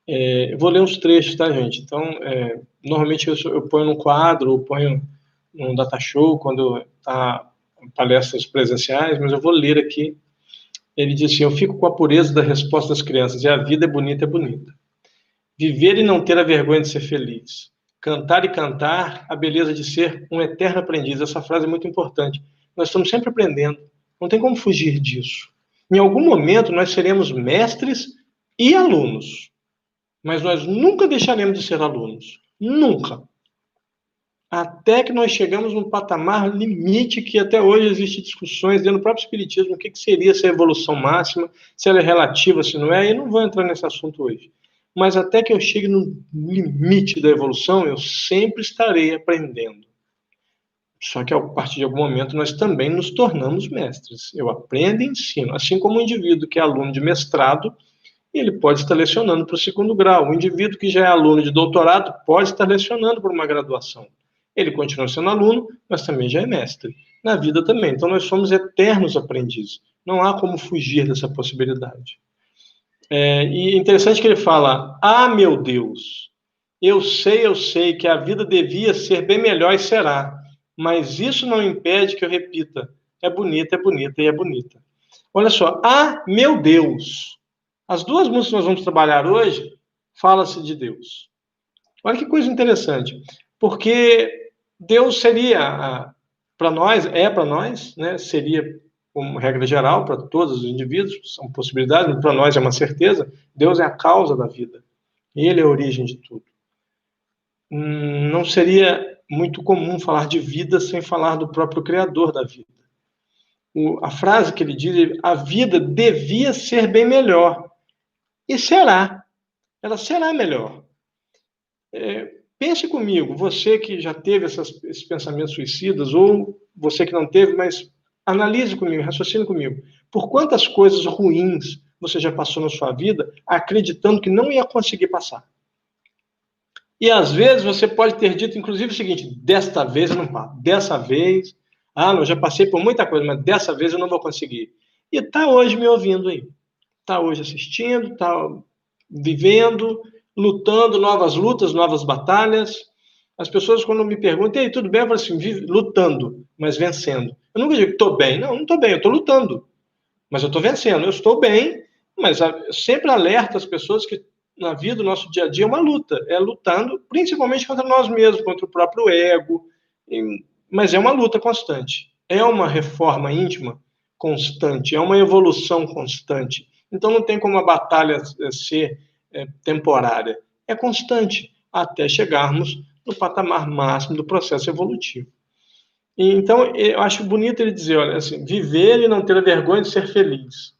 eu vou ler uns trechos, tá, gente? Então, normalmente eu ponho num quadro, ou ponho num data show, quando tá palestras presenciais, mas eu vou ler aqui. Ele diz assim, eu fico com a pureza da resposta das crianças, e a vida é bonita, é bonita. Viver e não ter a vergonha de ser feliz. Cantar e cantar, a beleza de ser um eterno aprendiz. Essa frase é muito importante. Nós estamos sempre aprendendo, não tem como fugir disso. Em algum momento nós seremos mestres e alunos, mas nós nunca deixaremos de ser alunos. Nunca. Até que nós chegamos num patamar limite que até hoje existem discussões dentro do próprio espiritismo, o que seria essa evolução máxima, se ela é relativa, se não é, e não vou entrar nesse assunto hoje. Mas até que eu chegue no limite da evolução, eu sempre estarei aprendendo. Só que a partir de algum momento nós também nos tornamos mestres. Eu aprendo e ensino, assim como o indivíduo que é aluno de mestrado, ele pode estar lecionando para o segundo grau. O indivíduo que já é aluno de doutorado pode estar lecionando para uma graduação. Ele continua sendo aluno, mas também já é mestre. Na vida também. Então nós somos eternos aprendizes. Não há como fugir dessa possibilidade. E é interessante que ele fala, meu Deus, eu sei que a vida devia ser bem melhor e será, mas isso não impede que eu repita, é bonita, é bonita e é bonita. Olha só, meu Deus. As duas músicas que nós vamos trabalhar hoje, fala-se de Deus. Olha que coisa interessante, porque Deus seria, para nós, né, seria, como regra geral, para todos os indivíduos, são possibilidades, para nós é uma certeza, Deus é a causa da vida, Ele é a origem de tudo. Não seria muito comum falar de vida sem falar do próprio Criador da vida. A frase que ele diz, a vida devia ser bem melhor, e será, ela será melhor. Pense comigo, você que já teve esses pensamentos suicidas, ou você que não teve, mas analise comigo, raciocine comigo. Por quantas coisas ruins você já passou na sua vida, acreditando que não ia conseguir passar? E às vezes você pode ter dito, inclusive, o seguinte, desta vez eu não passo, dessa vez, eu já passei por muita coisa, mas dessa vez eu não vou conseguir. E está hoje me ouvindo aí, está hoje assistindo, está vivendo, lutando novas lutas, novas batalhas. As pessoas, quando me perguntam, e aí, tudo bem? Eu falo assim, lutando, mas vencendo. Eu nunca digo, estou bem. Não estou bem, eu estou lutando. Mas eu estou vencendo. Eu estou bem, mas eu sempre alerto as pessoas que na vida, o nosso dia a dia é uma luta. É lutando, principalmente contra nós mesmos, contra o próprio ego. Mas é uma luta constante. É uma reforma íntima constante. É uma evolução constante. Então não tem como a batalha ser temporária. É constante, até chegarmos no patamar máximo do processo evolutivo. Então, eu acho bonito ele dizer, olha, assim, viver e não ter a vergonha de ser feliz.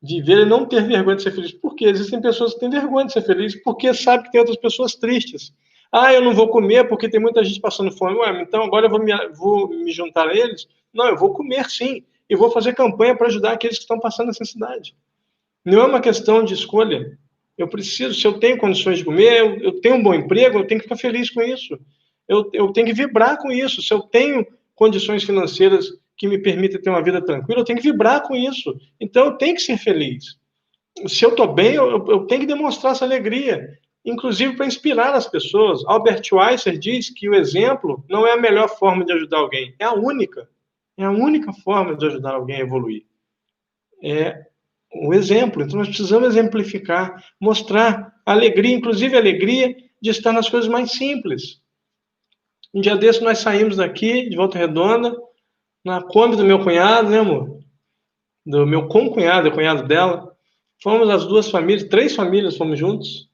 Viver e não ter vergonha de ser feliz. Por quê? Existem pessoas que têm vergonha de ser feliz porque sabem que tem outras pessoas tristes. Eu não vou comer porque tem muita gente passando fome. Então agora eu vou me juntar a eles? Não, eu vou comer sim. E vou fazer campanha para ajudar aqueles que estão passando necessidade. Não é uma questão de escolha. Eu preciso, se eu tenho condições de comer, eu tenho um bom emprego, eu tenho que ficar feliz com isso. Eu tenho que vibrar com isso. Se eu tenho condições financeiras que me permitem ter uma vida tranquila, eu tenho que vibrar com isso. Então, eu tenho que ser feliz. Se eu estou bem, eu tenho que demonstrar essa alegria, inclusive para inspirar as pessoas. Albert Schweitzer diz que o exemplo não é a melhor forma de ajudar alguém, é a única. É a única forma de ajudar alguém a evoluir. É o exemplo. Então, nós precisamos exemplificar, mostrar a alegria, inclusive a alegria de estar nas coisas mais simples. Um dia desse, nós saímos daqui, de Volta Redonda, na Kombi do meu cunhado, né, amor? do meu concunhado, cunhado dela. Fomos as duas famílias, 3 famílias fomos juntos.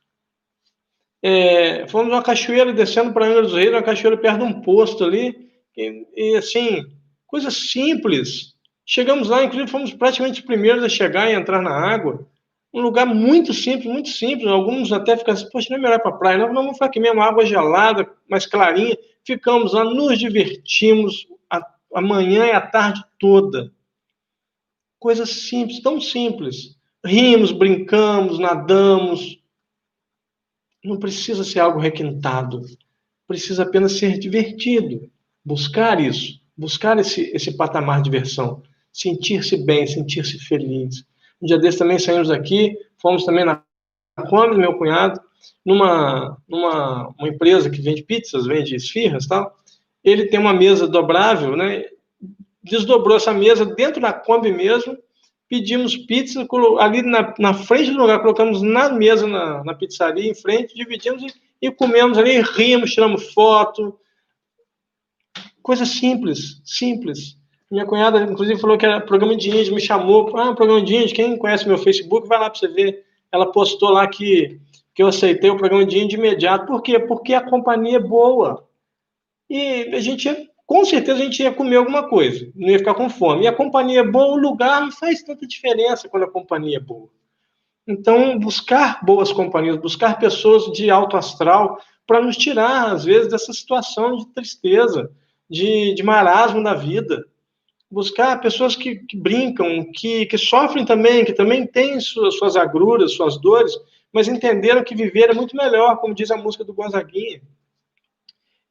Fomos numa cachoeira, descendo para Angra dos Reis, uma cachoeira perto de um posto ali, e assim, coisa simples. Chegamos lá, inclusive fomos praticamente os primeiros a chegar e entrar na água. Um lugar muito simples, muito simples. Alguns até ficam assim, poxa, não é melhor ir para a praia? Não, vamos ficar aqui mesmo, água gelada, mais clarinha. Ficamos lá, nos divertimos a manhã e a tarde toda. Coisas simples, tão simples. Rimos, brincamos, nadamos. Não precisa ser algo requintado. Precisa apenas ser divertido. Buscar isso. Buscar esse patamar de diversão. Sentir-se bem, sentir-se feliz. Um dia desses também saímos daqui, fomos também na Kombi do meu cunhado, numa uma empresa que vende pizzas, vende esfirras e tal. Ele tem uma mesa dobrável, né? Desdobrou essa mesa dentro da Kombi mesmo, pedimos pizza, ali na frente do lugar, colocamos na mesa, na pizzaria, em frente, dividimos e comemos ali, rimos, tiramos foto. Coisa simples, simples. Minha cunhada, inclusive, falou que era programa de índio, me chamou, programa de índio, quem conhece meu Facebook, vai lá para você ver. Ela postou lá que eu aceitei o programa de índio de imediato. Por quê? Porque a companhia é boa. E a gente com certeza a gente ia comer alguma coisa, não ia ficar com fome. E a companhia é boa, o lugar não faz tanta diferença quando a companhia é boa. Então, buscar boas companhias, buscar pessoas de alto astral para nos tirar, às vezes, dessa situação de tristeza, de marasmo da vida. Buscar pessoas que brincam, que sofrem também, que também têm suas agruras, suas dores, mas entenderam que viver é muito melhor, como diz a música do Gonzaguinha.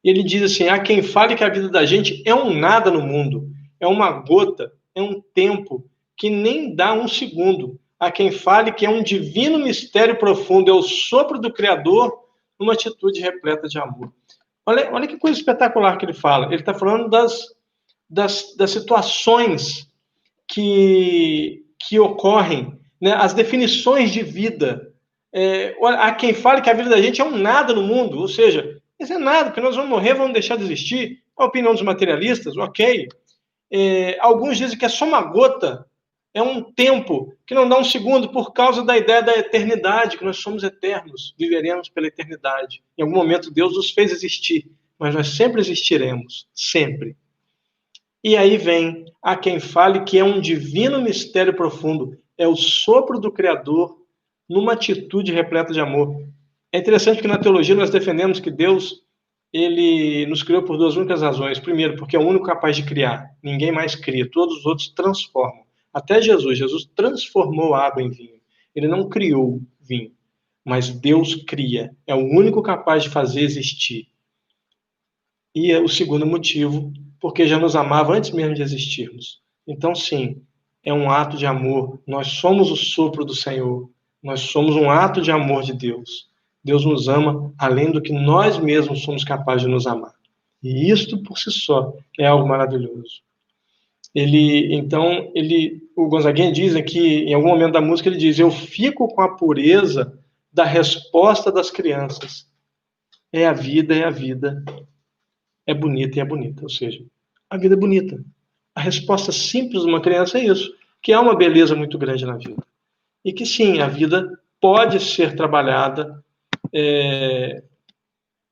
E ele diz assim: há quem fale que a vida da gente é um nada no mundo, é uma gota, é um tempo que nem dá um segundo. Há quem fale que é um divino mistério profundo, é o sopro do Criador numa atitude repleta de amor. Olha que coisa espetacular que ele fala. Ele está falando das situações que ocorrem, né? As definições de vida. Há quem fale que a vida da gente é um nada no mundo, ou seja, isso é nada, porque nós vamos morrer, vamos deixar de existir. A opinião dos materialistas, ok. Alguns dizem que é só uma gota, é um tempo que não dá um segundo por causa da ideia da eternidade, que nós somos eternos, viveremos pela eternidade. Em algum momento Deus nos fez existir, mas nós sempre existiremos, sempre. E aí vem a quem fale que é um divino mistério profundo, é o sopro do Criador numa atitude repleta de amor. É interessante que na teologia nós defendemos que Deus ele nos criou por 2 únicas razões. Primeiro, porque é o único capaz de criar. Ninguém mais cria. Todos os outros transformam. Até Jesus. Jesus transformou a água em vinho. Ele não criou vinho. Mas Deus cria. É o único capaz de fazer existir. E o segundo motivo, porque já nos amava antes mesmo de existirmos. Então, sim, é um ato de amor. Nós somos o sopro do Senhor. Nós somos um ato de amor de Deus. Deus nos ama além do que nós mesmos somos capazes de nos amar. E isto por si só é algo maravilhoso. O Gonzaguinha diz aqui, em algum momento da música, ele diz: eu fico com a pureza da resposta das crianças. É a vida, é a vida. É bonita e é bonita. Ou seja, a vida é bonita. A resposta simples de uma criança é isso, que há uma beleza muito grande na vida. E que sim, a vida pode ser trabalhada.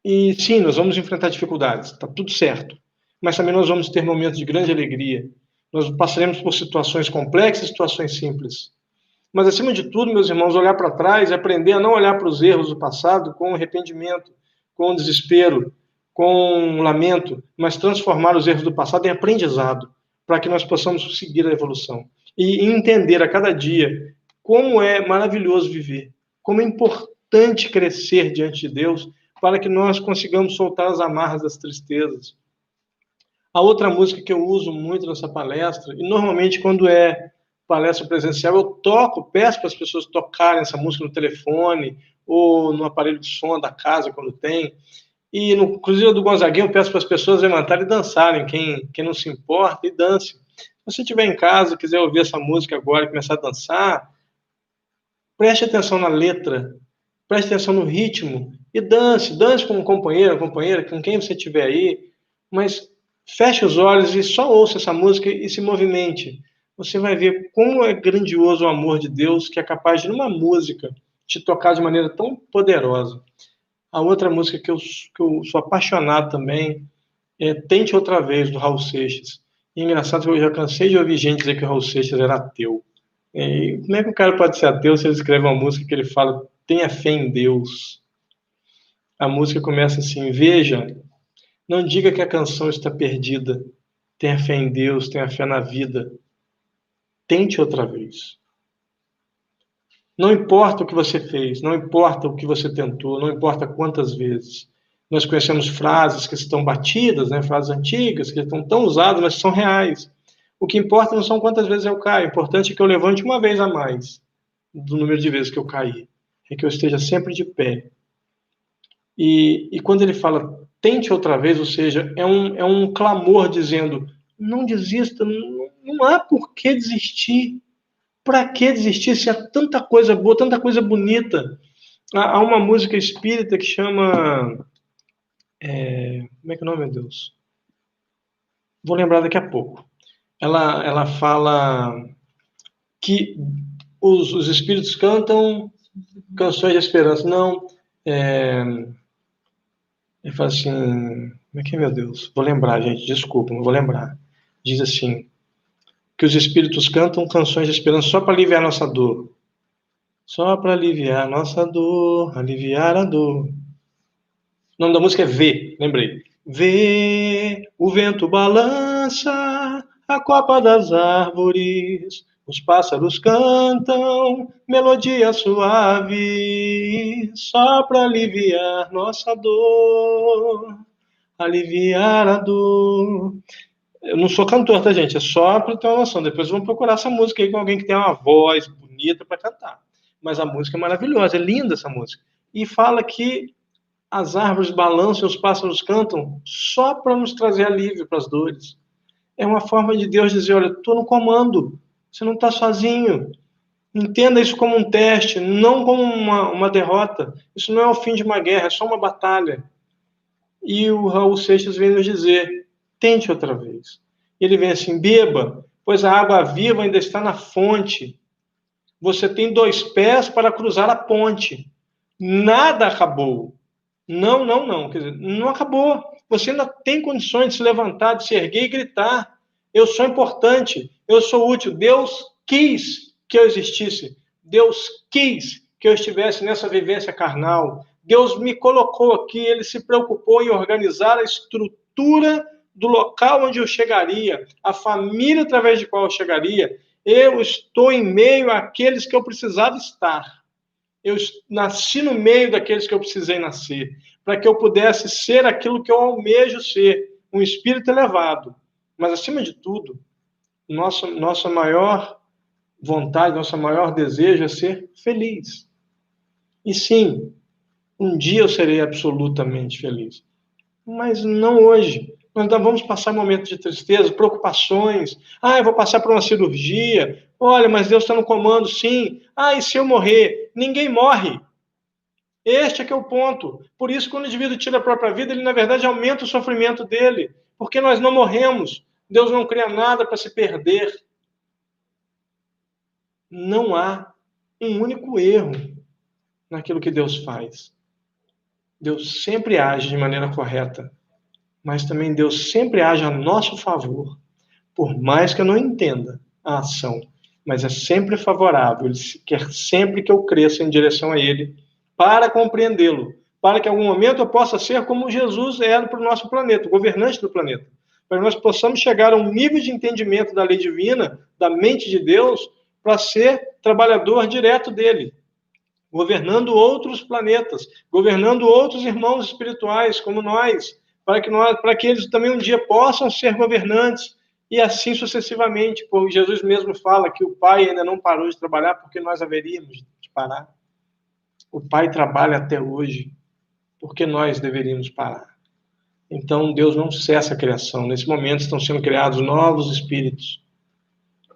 E sim, nós vamos enfrentar dificuldades, está tudo certo. Mas também nós vamos ter momentos de grande alegria. Nós passaremos por situações complexas, situações simples. Mas, acima de tudo, meus irmãos, olhar para trás e aprender a não olhar para os erros do passado com arrependimento, com desespero, com lamento, mas transformar os erros do passado em aprendizado, para que nós possamos seguir a evolução. E entender a cada dia como é maravilhoso viver, como é importante crescer diante de Deus, para que nós consigamos soltar as amarras das tristezas. A outra música que eu uso muito nessa palestra, e normalmente quando é palestra presencial, eu peço para as pessoas tocarem essa música no telefone ou no aparelho de som da casa, quando tem. E no Cruzeiro do Gonzaguinha, eu peço para as pessoas levantarem e dançarem. Quem não se importa, e dance. Se você estiver em casa e quiser ouvir essa música agora e começar a dançar, preste atenção na letra, preste atenção no ritmo e dance com um companheiro, companheira, com quem você estiver aí, mas feche os olhos e só ouça essa música e se movimente. você vai ver como é grandioso o amor de Deus, que é capaz de, numa música, te tocar de maneira tão poderosa. A outra música que eu sou apaixonado também é Tente Outra Vez, do Raul Seixas. E é engraçado que eu já cansei de ouvir gente dizer que o Raul Seixas era ateu. E como é que o cara pode ser ateu se ele escreve uma música que ele fala tenha fé em Deus? A música começa assim: veja, não diga que a canção está perdida. Tenha fé em Deus, tenha fé na vida. Tente outra vez. Não importa o que você fez, não importa o que você tentou, não importa quantas vezes. Nós conhecemos frases que estão batidas, né, frases antigas, que estão tão usadas, mas são reais. O que importa não são quantas vezes eu caio, o importante é que eu levante uma vez a mais do número de vezes que eu caí. É que eu esteja sempre de pé. E quando ele fala, tente outra vez, ou seja, é um clamor dizendo, não desista, não há por que desistir. Para que desistir se há tanta coisa boa, tanta coisa bonita? Há uma música espírita que chama... como é que é o nome, meu Deus? Vou lembrar daqui a pouco. Ela fala que os espíritos cantam canções de esperança. Não, ele fala assim... Como é que é, meu Deus? Vou lembrar, gente, desculpa, não vou lembrar. Diz assim, que os espíritos cantam canções de esperança só para aliviar nossa dor. Só para aliviar nossa dor, aliviar a dor. O nome da música é Vê, lembrei. Vê, o vento balança a copa das árvores, os pássaros cantam melodia suave, só para aliviar nossa dor, aliviar a dor. Eu não sou cantor, tá, gente? É só para ter uma noção. Depois vamos procurar essa música aí com alguém que tem uma voz bonita para cantar. Mas a música é maravilhosa, é linda essa música. E fala que as árvores balançam e os pássaros cantam só para nos trazer alívio para as dores. É uma forma de Deus dizer, olha, estou no comando, você não está sozinho. Entenda isso como um teste, não como uma derrota. Isso não é o fim de uma guerra, é só uma batalha. E o Raul Seixas vem nos dizer, tente outra vez. Ele vem assim, beba, pois a água viva ainda está na fonte. Você tem 2 pés para cruzar a ponte. Nada acabou. Não, não, não. Quer dizer, não acabou. Você ainda tem condições de se levantar, de se erguer e gritar. Eu sou importante, eu sou útil. Deus quis que eu existisse. Deus quis que eu estivesse nessa vivência carnal. Deus me colocou aqui, Ele se preocupou em organizar a estrutura do local onde eu chegaria, a família através de qual eu chegaria. Eu estou em meio àqueles que eu precisava estar. Eu nasci no meio daqueles que eu precisei nascer, para que eu pudesse ser aquilo que eu almejo ser, um espírito elevado. Mas, acima de tudo, nossa maior vontade, nosso maior desejo é ser feliz. E sim, um dia eu serei absolutamente feliz. Mas não hoje. Nós ainda vamos passar momentos de tristeza, preocupações. Eu vou passar por uma cirurgia. Olha, mas Deus está no comando, sim. E se eu morrer? Ninguém morre. Este é que é o ponto. Por isso, quando o indivíduo tira a própria vida, ele, na verdade, aumenta o sofrimento dele. Porque nós não morremos. Deus não cria nada para se perder. Não há um único erro naquilo que Deus faz. Deus sempre age de maneira correta. Mas também Deus sempre age a nosso favor. Por mais que eu não entenda a ação. Mas é sempre favorável. Ele quer sempre que eu cresça em direção a Ele para compreendê-lo. Para que em algum momento eu possa ser como Jesus era para o nosso planeta, o governante do planeta. Para que nós possamos chegar a um nível de entendimento da lei divina, da mente de Deus, para ser trabalhador direto dele, governando outros planetas, governando outros irmãos espirituais como nós, para que eles também um dia possam ser governantes e assim sucessivamente. Porque Jesus mesmo fala que o Pai ainda não parou de trabalhar porque nós haveríamos de parar. O Pai trabalha até hoje, porque nós deveríamos parar. Então, Deus não cessa a criação. Nesse momento estão sendo criados novos espíritos.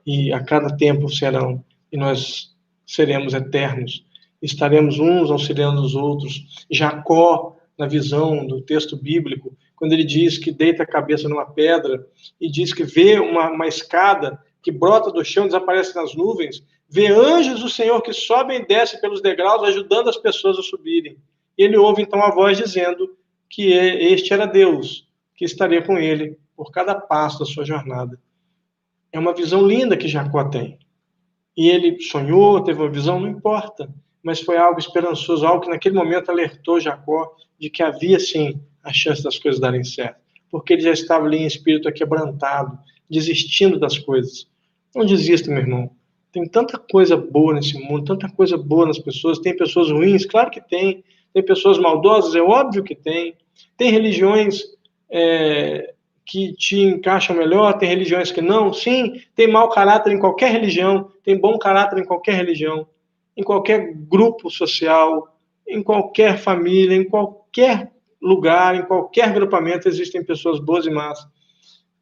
E a cada tempo serão. E nós seremos eternos. Estaremos uns auxiliando os outros. Jacó, na visão do texto bíblico, quando ele diz que deita a cabeça numa pedra e diz que vê uma escada que brota do chão, desaparece nas nuvens, vê anjos do Senhor que sobem e descem pelos degraus, ajudando as pessoas a subirem. E ele ouve então a voz dizendo que este era Deus, que estaria com ele por cada passo da sua jornada. É uma visão linda que Jacó tem. E ele sonhou, teve uma visão, não importa, mas foi algo esperançoso, algo que naquele momento alertou Jacó de que havia sim a chance das coisas darem certo, porque ele já estava ali em espírito aquebrantado, desistindo das coisas. Não desista, meu irmão. Tem tanta coisa boa nesse mundo, tanta coisa boa nas pessoas. Tem pessoas ruins, claro que tem. Tem pessoas maldosas, é óbvio que tem. Tem religiões que te encaixam melhor, tem religiões que não. Sim, tem mau caráter em qualquer religião, tem bom caráter em qualquer religião, em qualquer grupo social, em qualquer família, em qualquer lugar, em qualquer agrupamento existem pessoas boas e más.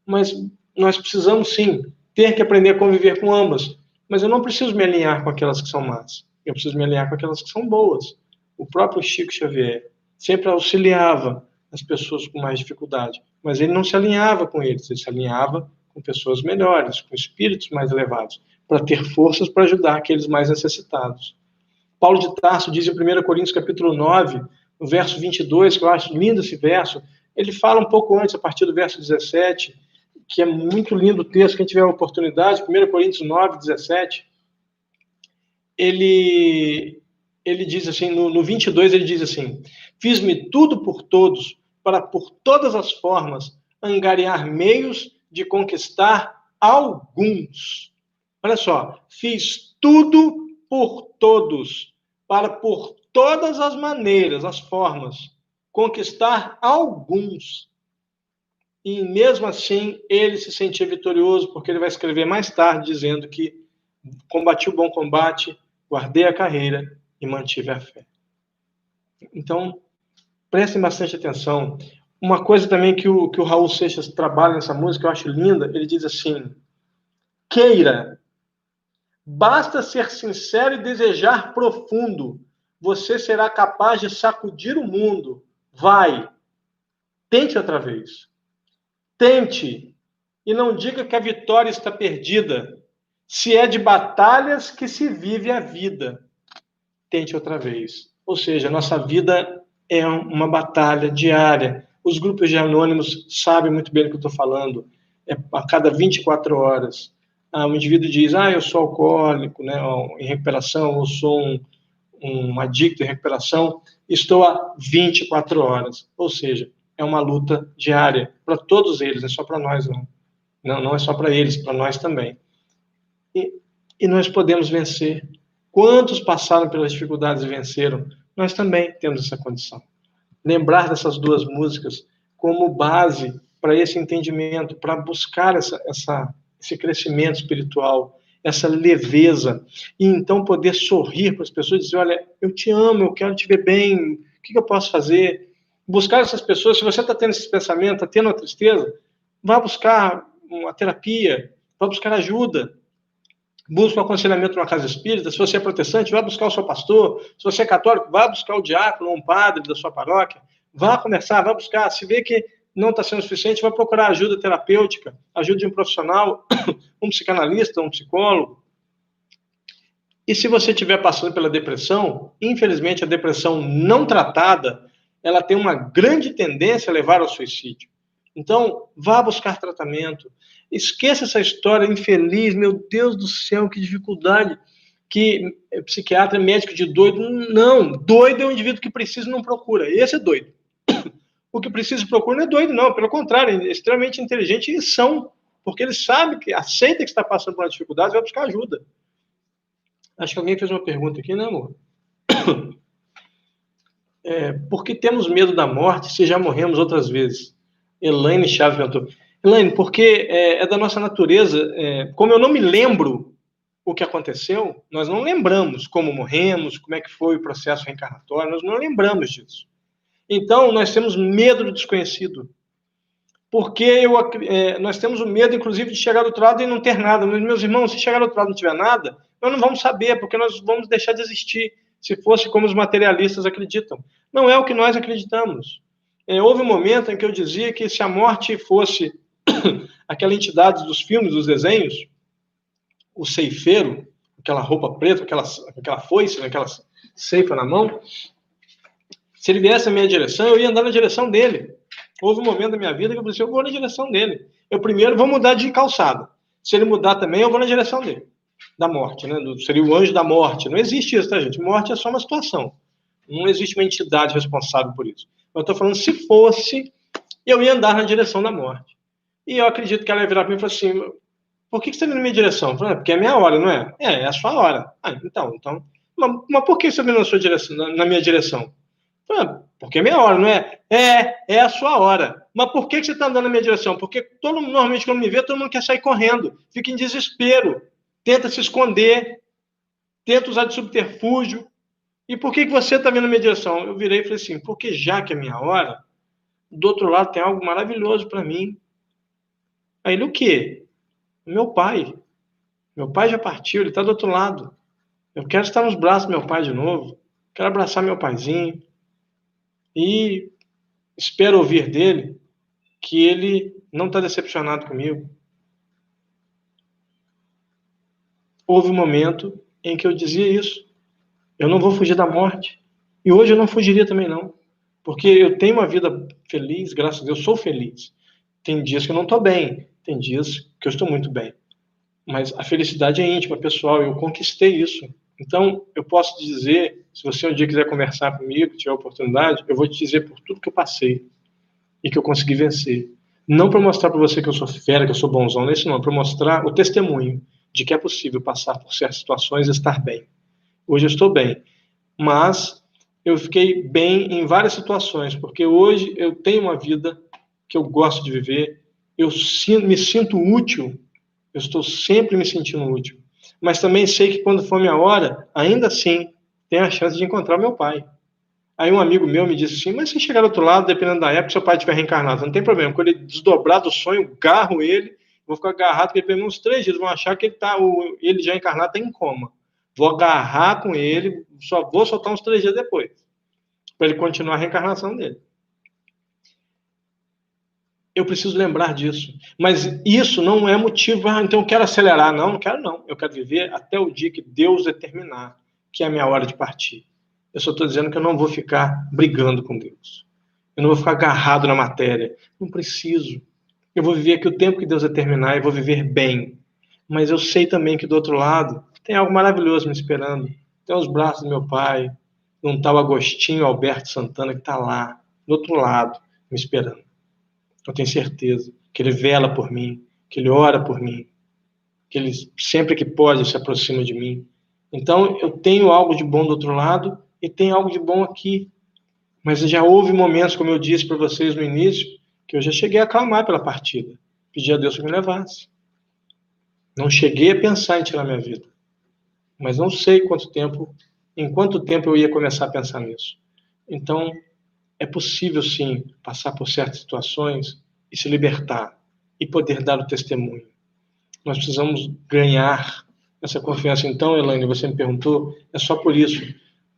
Mas nós precisamos, sim, ter que aprender a conviver com ambas. Mas eu não preciso me alinhar com aquelas que são más. Eu preciso me alinhar com aquelas que são boas. O próprio Chico Xavier sempre auxiliava as pessoas com mais dificuldade, mas ele não se alinhava com eles, ele se alinhava com pessoas melhores, com espíritos mais elevados, para ter forças para ajudar aqueles mais necessitados. Paulo de Tarso diz em 1 Coríntios capítulo 9, no verso 22, que eu acho lindo esse verso, ele fala um pouco antes, a partir do verso 17, que é muito lindo o texto, quem tiver a oportunidade, 1 Coríntios 9, 17, ele diz assim, no 22 ele diz assim, fiz-me tudo por todos, para por todas as formas angariar meios de conquistar alguns. Olha só, fiz tudo por todos, para por todas as maneiras, as formas, conquistar alguns. E mesmo assim, ele se sentia vitorioso, porque ele vai escrever mais tarde, dizendo que combati o bom combate, guardei a carreira e mantive a fé. Então, prestem bastante atenção. Uma coisa também que o Raul Seixas trabalha nessa música, eu acho linda, ele diz assim, queira, basta ser sincero e desejar profundo, você será capaz de sacudir o mundo. Vai, tente outra vez. Tente, e não diga que a vitória está perdida, se é de batalhas que se vive a vida. Tente outra vez. Ou seja, nossa vida é uma batalha diária. Os grupos de anônimos sabem muito bem do que eu estou falando. É a cada 24 horas. O indivíduo diz, eu sou alcoólico, né, em recuperação, eu sou um adicto em recuperação, estou há 24 horas. Ou seja, é uma luta diária para todos eles, não é só para nós, não. Não é só para eles, para nós também. E nós podemos vencer. Quantos passaram pelas dificuldades e venceram? Nós também temos essa condição. Lembrar dessas duas músicas como base para esse entendimento, para buscar esse crescimento espiritual, essa leveza, e então poder sorrir para as pessoas e dizer, olha, eu te amo, eu quero te ver bem, o que eu posso fazer? Buscar essas pessoas, se você está tendo esses pensamentos, está tendo uma tristeza, vá buscar uma terapia, vá buscar ajuda, busca um aconselhamento numa casa espírita. Se você é protestante, vá buscar o seu pastor. Se você é católico, vá buscar o diácono ou um padre da sua paróquia. Vá conversar, vá buscar. Se vê que não está sendo suficiente, vá procurar ajuda terapêutica, ajuda de um profissional, um psicanalista, um psicólogo. E se você estiver passando pela depressão, infelizmente a depressão não tratada, ela tem uma grande tendência a levar ao suicídio. Então, vá buscar tratamento. Esqueça essa história infeliz, meu Deus do céu, que dificuldade, que psiquiatra é médico de doido. Não, doido é um indivíduo que precisa e não procura. Esse é doido. O que precisa e procura não é doido, não. Pelo contrário, é extremamente inteligente e são, porque ele sabe, que aceita que está passando por uma dificuldade e vai buscar ajuda. Acho que alguém fez uma pergunta aqui, né, amor? Por que temos medo da morte se já morremos outras vezes? Elaine Chaves perguntou. Elaine, porque é da nossa natureza, como eu não me lembro o que aconteceu, nós não lembramos como morremos, como é que foi o processo reencarnatório, nós não lembramos disso. Então, nós temos medo do desconhecido. Porque nós temos o medo, inclusive, de chegar do outro lado e não ter nada. Mas, meus irmãos, se chegar do outro lado e não tiver nada, nós não vamos saber, porque nós vamos deixar de existir, se fosse como os materialistas acreditam. Não é o que nós acreditamos. Houve um momento em que eu dizia que se a morte fosse aquela entidade dos filmes, dos desenhos, o ceifeiro, aquela roupa preta, aquela foice, aquela ceifa na mão, se ele viesse na minha direção, eu ia andar na direção dele. Houve um momento da minha vida que eu pensei, eu vou na direção dele. Eu primeiro vou mudar de calçada. Se ele mudar também, eu vou na direção dele. Da morte, né? Seria o anjo da morte. Não existe isso, tá, gente? Morte é só uma situação. Não existe uma entidade responsável por isso. Eu estou falando, se fosse, eu ia andar na direção da morte. E eu acredito que ela ia virar para mim e falar assim, por que você está indo na minha direção? Eu falei, porque é a minha hora, não é? É a sua hora. Então. Mas por que você está vindo na sua direção, na minha direção? Eu falei, porque é minha hora, não é? É a sua hora. Mas por que você está andando na minha direção? Porque normalmente quando me vê, todo mundo quer sair correndo. Fica em desespero. Tenta se esconder. Tenta usar de subterfúgio. E por que você está vindo na minha direção? Eu virei e falei assim, porque já que é minha hora, do outro lado tem algo maravilhoso para mim. Aí ele, o quê? Meu pai. Meu pai já partiu, ele está do outro lado. Eu quero estar nos braços do meu pai de novo. Quero abraçar meu paizinho. E espero ouvir dele que ele não está decepcionado comigo. Houve um momento em que eu dizia isso. Eu não vou fugir da morte. E hoje eu não fugiria também não. Porque eu tenho uma vida feliz, graças a Deus, sou feliz. Tem dias que eu não estou bem, tem dias que eu estou muito bem. Mas a felicidade é íntima, pessoal, eu conquistei isso. Então, eu posso te dizer, se você um dia quiser conversar comigo, tiver oportunidade, eu vou te dizer por tudo que eu passei e que eu consegui vencer. Não para mostrar para você que eu sou fera, que eu sou bonzão, não é isso não, para mostrar o testemunho de que é possível passar por certas situações e estar bem. Hoje eu estou bem, mas eu fiquei bem em várias situações, porque hoje eu tenho uma vida que eu gosto de viver, eu me sinto útil, eu estou sempre me sentindo útil. Mas também sei que quando for minha hora, ainda assim, tem a chance de encontrar meu pai. Aí um amigo meu me disse assim, mas se chegar do outro lado, dependendo da época, seu pai estiver reencarnado, não tem problema. Quando ele desdobrar do sonho, garro ele, vou ficar agarrado com ele pelo menos uns 3 dias, vão achar que ele já encarnado está em coma. Vou agarrar com ele, só vou soltar uns 3 dias depois, para ele continuar a reencarnação dele. Eu preciso lembrar disso. Mas isso não é motivo, então eu quero acelerar. Não quero não. Eu quero viver até o dia que Deus determinar que é a minha hora de partir. Eu só estou dizendo que eu não vou ficar brigando com Deus. Eu não vou ficar agarrado na matéria. Não preciso. Eu vou viver aqui o tempo que Deus determinar e vou viver bem. Mas eu sei também que do outro lado tem algo maravilhoso me esperando. Tem os braços do meu pai, um tal Agostinho Alberto Santana que está lá, do outro lado, me esperando. Eu tenho certeza que ele vela por mim, que ele ora por mim, que ele sempre que pode se aproxima de mim. Então eu tenho algo de bom do outro lado e tenho algo de bom aqui. Mas já houve momentos, como eu disse para vocês no início, que eu já cheguei a clamar pela partida. Pedi a Deus que me levasse. Não cheguei a pensar em tirar minha vida. Mas não sei em quanto tempo eu ia começar a pensar nisso. Então, é possível, sim, passar por certas situações e se libertar e poder dar o testemunho. Nós precisamos ganhar essa confiança. Então, Elaine, você me perguntou, é só por isso.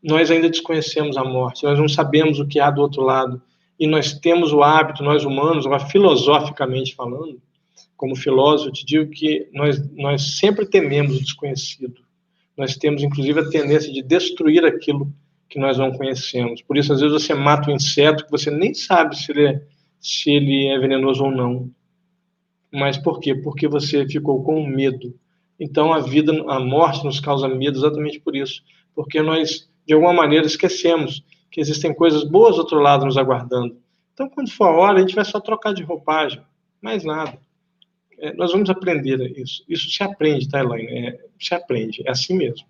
Nós ainda desconhecemos a morte, nós não sabemos o que há do outro lado. E nós temos o hábito, nós humanos, agora filosoficamente falando, como filósofo, eu te digo que nós sempre tememos o desconhecido. Nós temos, inclusive, a tendência de destruir aquilo que nós não conhecemos. Por isso, às vezes, você mata um inseto que você nem sabe se ele é venenoso ou não. Mas por quê? Porque você ficou com medo. Então, a morte nos causa medo exatamente por isso. Porque nós, de alguma maneira, esquecemos que existem coisas boas do outro lado nos aguardando. Então, quando for a hora, a gente vai só trocar de roupagem. Mais nada. Nós vamos aprender isso. Isso se aprende, tá, Elaine? Se aprende. É assim mesmo.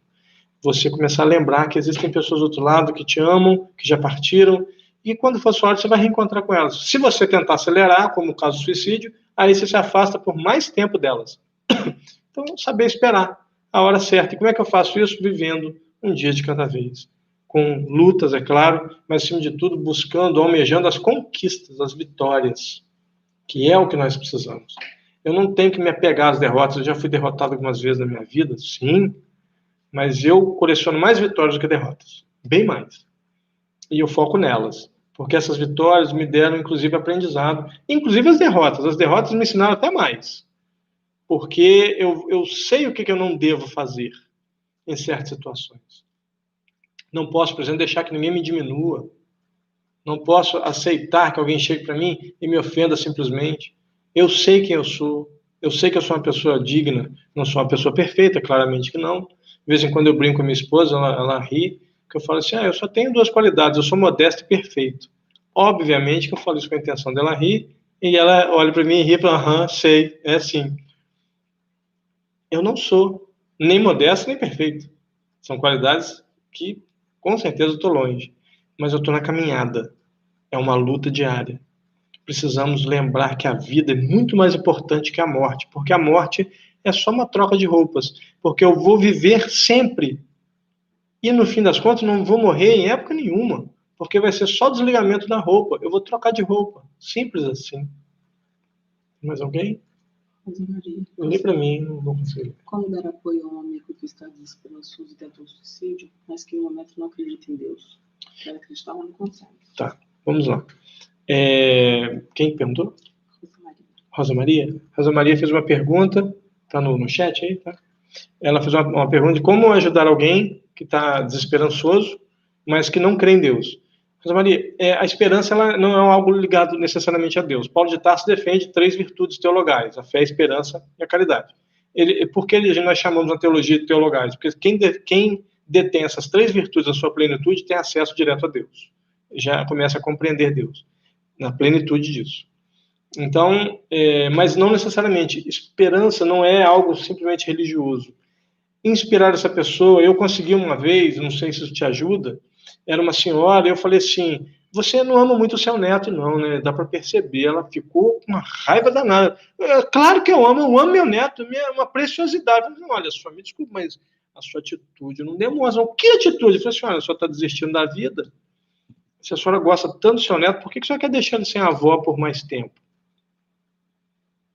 Você começar a lembrar que existem pessoas do outro lado que te amam, que já partiram, e quando for sua hora, você vai reencontrar com elas. Se você tentar acelerar, como o caso do suicídio, aí você se afasta por mais tempo delas. Então, saber esperar a hora certa. E como é que eu faço isso? Vivendo um dia de cada vez. Com lutas, é claro, mas, acima de tudo, buscando, almejando as conquistas, as vitórias, que é o que nós precisamos. Eu não tenho que me apegar às derrotas. Eu já fui derrotado algumas vezes na minha vida, sim, mas eu coleciono mais vitórias do que derrotas. Bem mais. E eu foco nelas. Porque essas vitórias me deram, inclusive, aprendizado. Inclusive as derrotas. As derrotas me ensinaram até mais. porque eu sei o que eu não devo fazer em certas situações. Não posso, por exemplo, deixar que ninguém me diminua. Não posso aceitar que alguém chegue para mim e me ofenda simplesmente. Eu sei quem eu sou. Eu sei que eu sou uma pessoa digna. Não sou uma pessoa perfeita, claramente que não. De vez em quando eu brinco com a minha esposa, ela ri, que eu falo assim, eu só tenho 2 qualidades, eu sou modesto e perfeito. Obviamente que eu falo isso com a intenção dela rir, e ela olha para mim e ri e fala, aham, sei, é assim. Eu não sou nem modesto nem perfeito. São qualidades que, com certeza, eu estou longe. Mas eu estou na caminhada. É uma luta diária. Precisamos lembrar que a vida é muito mais importante que a morte, porque a morte é só uma troca de roupas, porque eu vou viver sempre e no fim das contas não vou morrer em época nenhuma, porque vai ser só desligamento da roupa, eu vou trocar de roupa, simples assim. Mais alguém? Lê para mim, não vou conseguir. Como dar apoio a um amigo que está desesperançoso e tenta um suicídio, mas que no momento não acredita em Deus? Quer acreditar, mas não consegue. Tá, vamos lá. Quem perguntou? Rosa Maria. Rosa Maria fez uma pergunta, tá no chat aí, tá? Ela fez uma pergunta de como ajudar alguém que está desesperançoso, mas que não crê em Deus. Rosa Maria, a esperança ela não é algo ligado necessariamente a Deus. Paulo de Tarso defende 3 virtudes teologais, a fé, a esperança e a caridade. Por que nós chamamos a teologia de teologais? Porque quem detém essas 3 virtudes na sua plenitude tem acesso direto a Deus. Já começa a compreender Deus, na plenitude disso. Então, mas não necessariamente. Esperança não é algo simplesmente religioso. Inspirar essa pessoa, eu consegui uma vez, não sei se isso te ajuda, era uma senhora, eu falei assim, você não ama muito o seu neto não, né? Dá para perceber, ela ficou com uma raiva danada. Claro que eu amo meu neto, uma preciosidade. Eu falei, olha, só me desculpa, mas a sua atitude não demonstra. Que atitude? Eu falei, senhora, a senhora está desistindo da vida? Se a senhora gosta tanto do seu neto, por que a senhora quer deixar ele sem avó por mais tempo?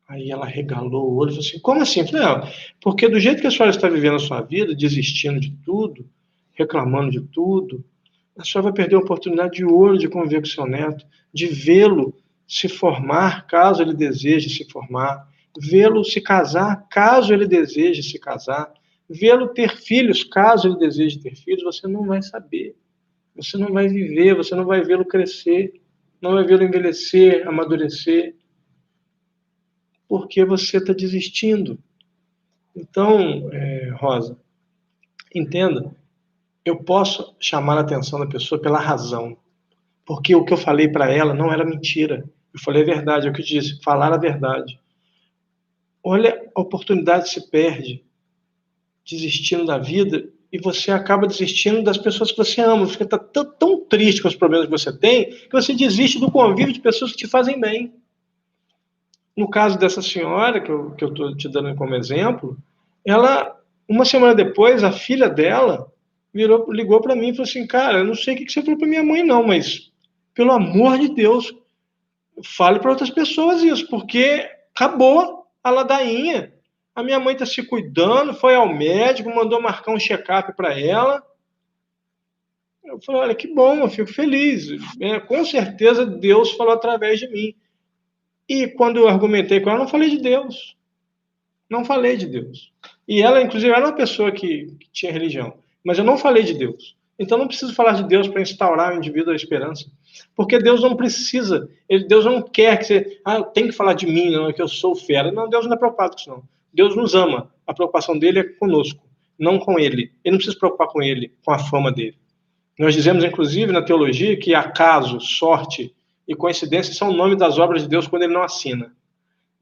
Aí ela regalou o olho e falou assim, como assim? Eu falei, porque do jeito que a senhora está vivendo a sua vida, desistindo de tudo, reclamando de tudo, a senhora vai perder a oportunidade de ouro de conviver com seu neto, de vê-lo se formar, caso ele deseje se formar, vê-lo se casar, caso ele deseje se casar, vê-lo ter filhos, caso ele deseje ter filhos, você não vai saber, você não vai viver, você não vai vê-lo crescer, não vai vê-lo envelhecer, amadurecer, porque você está desistindo. Então, Rosa, entenda, eu posso chamar a atenção da pessoa pela razão, porque o que eu falei para ela não era mentira. Eu falei a verdade, é o que eu disse, falar a verdade. Olha, a oportunidade se perde desistindo da vida e você acaba desistindo das pessoas que você ama. Você está tão triste com os problemas que você tem que você desiste do convívio de pessoas que te fazem bem. No caso dessa senhora, que eu estou te dando como exemplo, ela, uma semana depois, a filha dela ligou para mim e falou assim, cara, eu não sei o que você falou para minha mãe não, mas, pelo amor de Deus, fale para outras pessoas isso, porque acabou a ladainha. A minha mãe está se cuidando, foi ao médico, mandou marcar um check-up para ela. Eu falei, olha, que bom, eu fico feliz. Com certeza Deus falou através de mim. E quando eu argumentei com ela, eu não falei de Deus. Não falei de Deus. E ela, inclusive, era uma pessoa que tinha religião. Mas eu não falei de Deus. Então não preciso falar de Deus para instaurar o indivíduo a esperança. Porque Deus não precisa. Deus não quer que você... eu tenho que falar de mim, não, é que eu sou fera. Não, Deus não é preocupado com isso, não. Deus nos ama. A preocupação dele é conosco, não com ele. Ele não precisa se preocupar com ele, com a fama dele. Nós dizemos, inclusive, na teologia, que acaso, sorte e coincidência são o nome das obras de Deus quando ele não assina.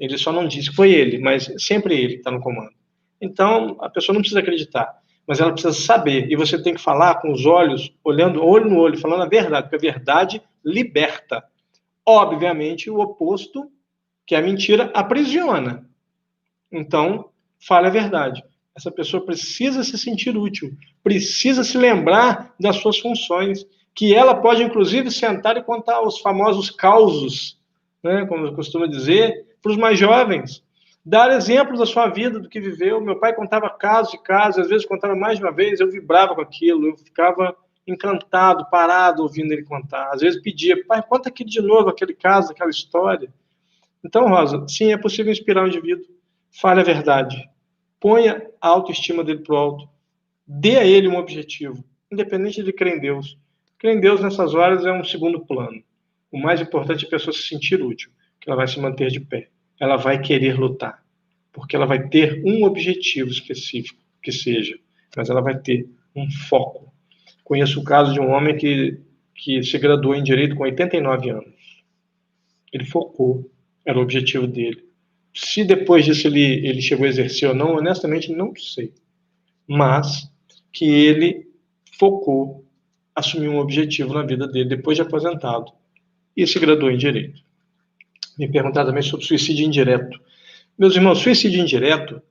Ele só não diz que foi ele, mas sempre ele está no comando. Então, a pessoa não precisa acreditar, mas ela precisa saber. E você tem que falar com os olhos, olhando olho no olho, falando a verdade, porque a verdade liberta. Obviamente, o oposto, que é a mentira, aprisiona. Então, fale a verdade. Essa pessoa precisa se sentir útil, precisa se lembrar das suas funções, que ela pode, inclusive, sentar e contar os famosos causos, né, como eu costumo dizer, para os mais jovens. Dar exemplos da sua vida, do que viveu. Meu pai contava casos e casos, às vezes contava mais de uma vez, eu vibrava com aquilo, eu ficava encantado, parado, ouvindo ele contar. Às vezes pedia, pai, conta aqui de novo aquele caso, aquela história. Então, Rosa, sim, é possível inspirar o indivíduo. fale a verdade, ponha a autoestima dele para o alto, dê a ele um objetivo, independente de crer em Deus. Crer em Deus nessas horas é um segundo plano. O mais importante é a pessoa se sentir útil, que ela vai se manter de pé. Ela vai querer lutar, porque ela vai ter um objetivo específico, que seja, mas ela vai ter um foco. Conheço o caso de um homem que se graduou em Direito com 89 anos. Ele focou, era o objetivo dele. Se depois disso ele chegou a exercer ou não, honestamente não sei. Mas que ele focou, assumiu um objetivo na vida dele depois de aposentado e se graduou em Direito. Me perguntaram também sobre suicídio indireto. Meus irmãos, suicídio indireto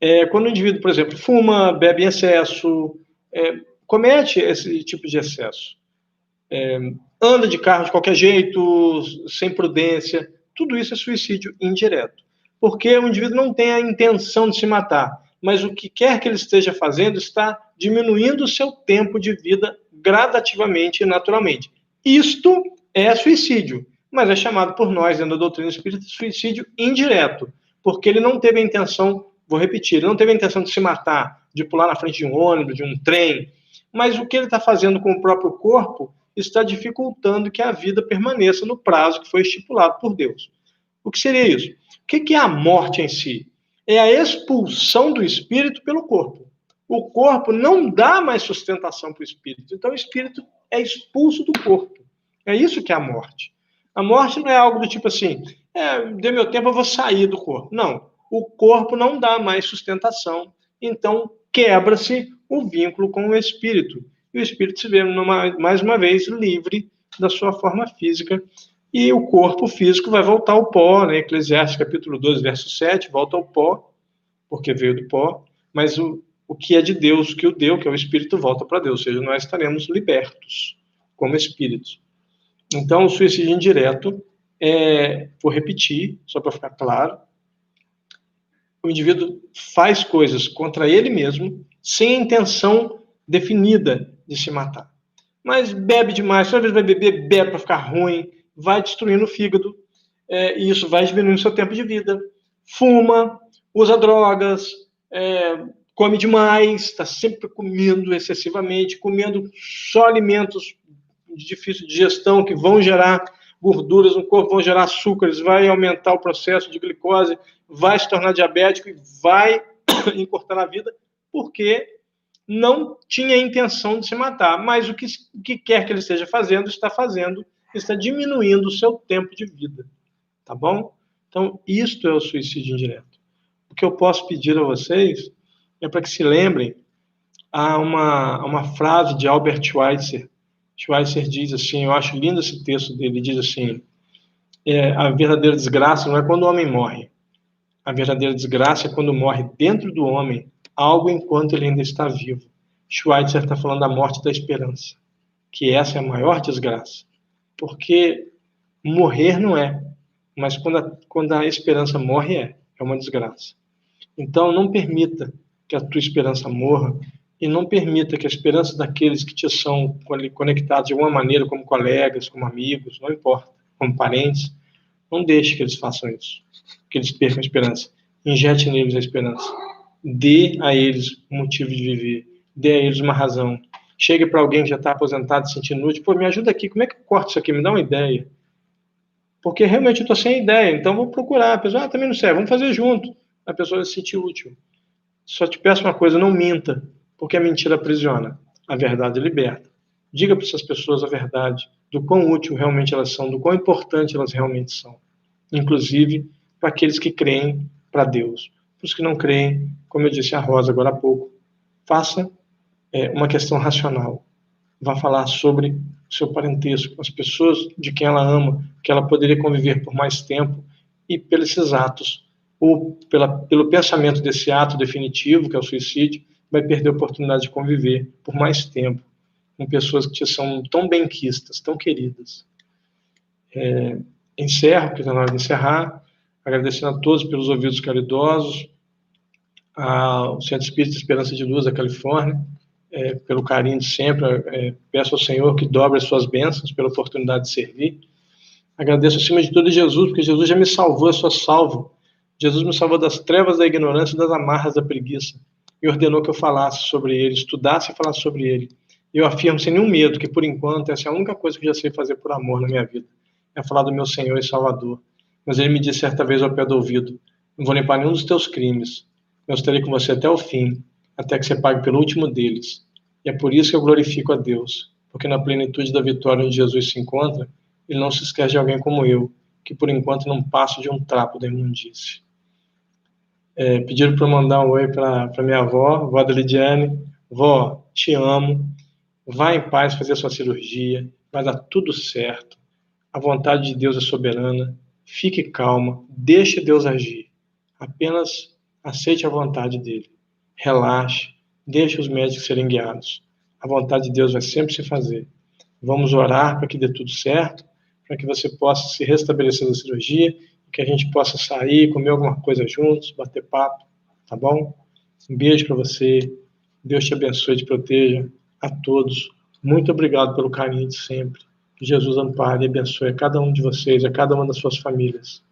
é quando o indivíduo, por exemplo, fuma, bebe em excesso, comete esse tipo de excesso. Anda de carro de qualquer jeito, sem prudência. Tudo isso é suicídio indireto. Porque o indivíduo não tem a intenção de se matar, mas o que quer que ele esteja fazendo está diminuindo o seu tempo de vida gradativamente e naturalmente. Isto é suicídio, mas é chamado por nós, dentro da doutrina espírita, de suicídio indireto, porque ele não teve a intenção, vou repetir, ele não teve a intenção de se matar, de pular na frente de um ônibus, de um trem, mas o que ele está fazendo com o próprio corpo está dificultando que a vida permaneça no prazo que foi estipulado por Deus. O que seria isso? O que é a morte em si? É a expulsão do espírito pelo corpo. O corpo não dá mais sustentação para o espírito, então o espírito é expulso do corpo. É isso que é a morte. A morte não é algo do tipo assim, dê meu tempo, eu vou sair do corpo. Não, o corpo não dá mais sustentação, então quebra-se o vínculo com o espírito. E o espírito se vê, mais uma vez, livre da sua forma física, e o corpo físico vai voltar ao pó, né? Eclesiastes capítulo 12, verso 7, volta ao pó, porque veio do pó, mas o que é de Deus, o que o deu, que é o espírito, volta para Deus, ou seja, nós estaremos libertos como espíritos. Então, o suicídio indireto vou repetir, só para ficar claro, o indivíduo faz coisas contra ele mesmo, sem a intenção definida de se matar. Mas bebe demais, toda vez vai beber, bebe para ficar ruim, vai destruindo o fígado, e isso vai diminuindo o seu tempo de vida. Fuma, usa drogas, come demais, está sempre comendo excessivamente, comendo só alimentos de difícil digestão que vão gerar gorduras no corpo, vão gerar açúcares, vai aumentar o processo de glicose, vai se tornar diabético e vai encurtar a vida, porque não tinha intenção de se matar, mas o que quer que ele esteja fazendo, está diminuindo o seu tempo de vida, tá bom? Então, isto é o suicídio indireto. O que eu posso pedir a vocês é para que se lembrem a uma frase de Albert Schweitzer. Schweitzer diz assim, eu acho lindo esse texto dele, diz assim, a verdadeira desgraça não é quando o homem morre, a verdadeira desgraça é quando morre dentro do homem algo enquanto ele ainda está vivo. Schweitzer está falando da morte da esperança, que essa é a maior desgraça, porque morrer não é, mas quando a esperança morre é uma desgraça. Então não permita que a tua esperança morra e não permita que a esperança daqueles que te são conectados de alguma maneira, como colegas, como amigos, não importa, como parentes, não deixe que eles façam isso, que eles percam a esperança. Injete neles a esperança. Dê a eles um motivo de viver. Dê a eles uma razão. Chegue para alguém que já está aposentado, se sentindo inútil, me ajuda aqui, como é que eu corto isso aqui? Me dá uma ideia. Porque realmente eu estou sem ideia, então vou procurar. A pessoa, também não serve, vamos fazer junto. A pessoa vai se sentir útil. Só te peço uma coisa, não minta, porque a mentira aprisiona, a verdade liberta. Diga para essas pessoas a verdade, do quão útil realmente elas são, do quão importante elas realmente são. Inclusive para aqueles que creem para Deus. Para os que não creem, como eu disse a Rosa agora há pouco, faça uma questão racional. Vá falar sobre o seu parentesco, as pessoas de quem ela ama, que ela poderia conviver por mais tempo, e pelos esses atos, ou pelo pensamento desse ato definitivo, que é o suicídio, vai perder a oportunidade de conviver por mais tempo com pessoas que te são tão benquistas, tão queridas. Encerro, porque está na hora de encerrar, agradecendo a todos pelos ouvidos caridosos, ao Centro Espírita Esperança de Luz da Califórnia, pelo carinho de sempre, peço ao Senhor que dobre as suas bênçãos pela oportunidade de servir. Agradeço acima de tudo a Jesus, porque Jesus já me salvou, eu sou salvo. Jesus me salvou das trevas da ignorância e das amarras da preguiça e ordenou que eu falasse sobre ele, estudasse e falasse sobre ele. E eu afirmo sem nenhum medo que, por enquanto, essa é a única coisa que eu já sei fazer por amor na minha vida. É falar do meu Senhor e Salvador. Mas ele me disse certa vez ao pé do ouvido: não vou limpar nenhum dos teus crimes. Eu estarei com você até o fim, até que você pague pelo último deles. E é por isso que eu glorifico a Deus, porque na plenitude da vitória onde Jesus se encontra, ele não se esquece de alguém como eu, que por enquanto não passo de um trapo da imundície. Pediram para eu mandar um oi para minha avó da Lidiane. Vó, te amo. Vá em paz fazer a sua cirurgia. Vai dar tudo certo. A vontade de Deus é soberana. Fique calma. Deixe Deus agir. Apenas aceite a vontade dele. Relaxe. Deixe os médicos serem guiados. A vontade de Deus vai sempre se fazer. Vamos orar para que dê tudo certo, para que você possa se restabelecer da cirurgia, que a gente possa sair, comer alguma coisa juntos, bater papo, tá bom? Um beijo para você. Deus te abençoe e te proteja a todos. Muito obrigado pelo carinho de sempre. Que Jesus ampare e abençoe a cada um de vocês, a cada uma das suas famílias.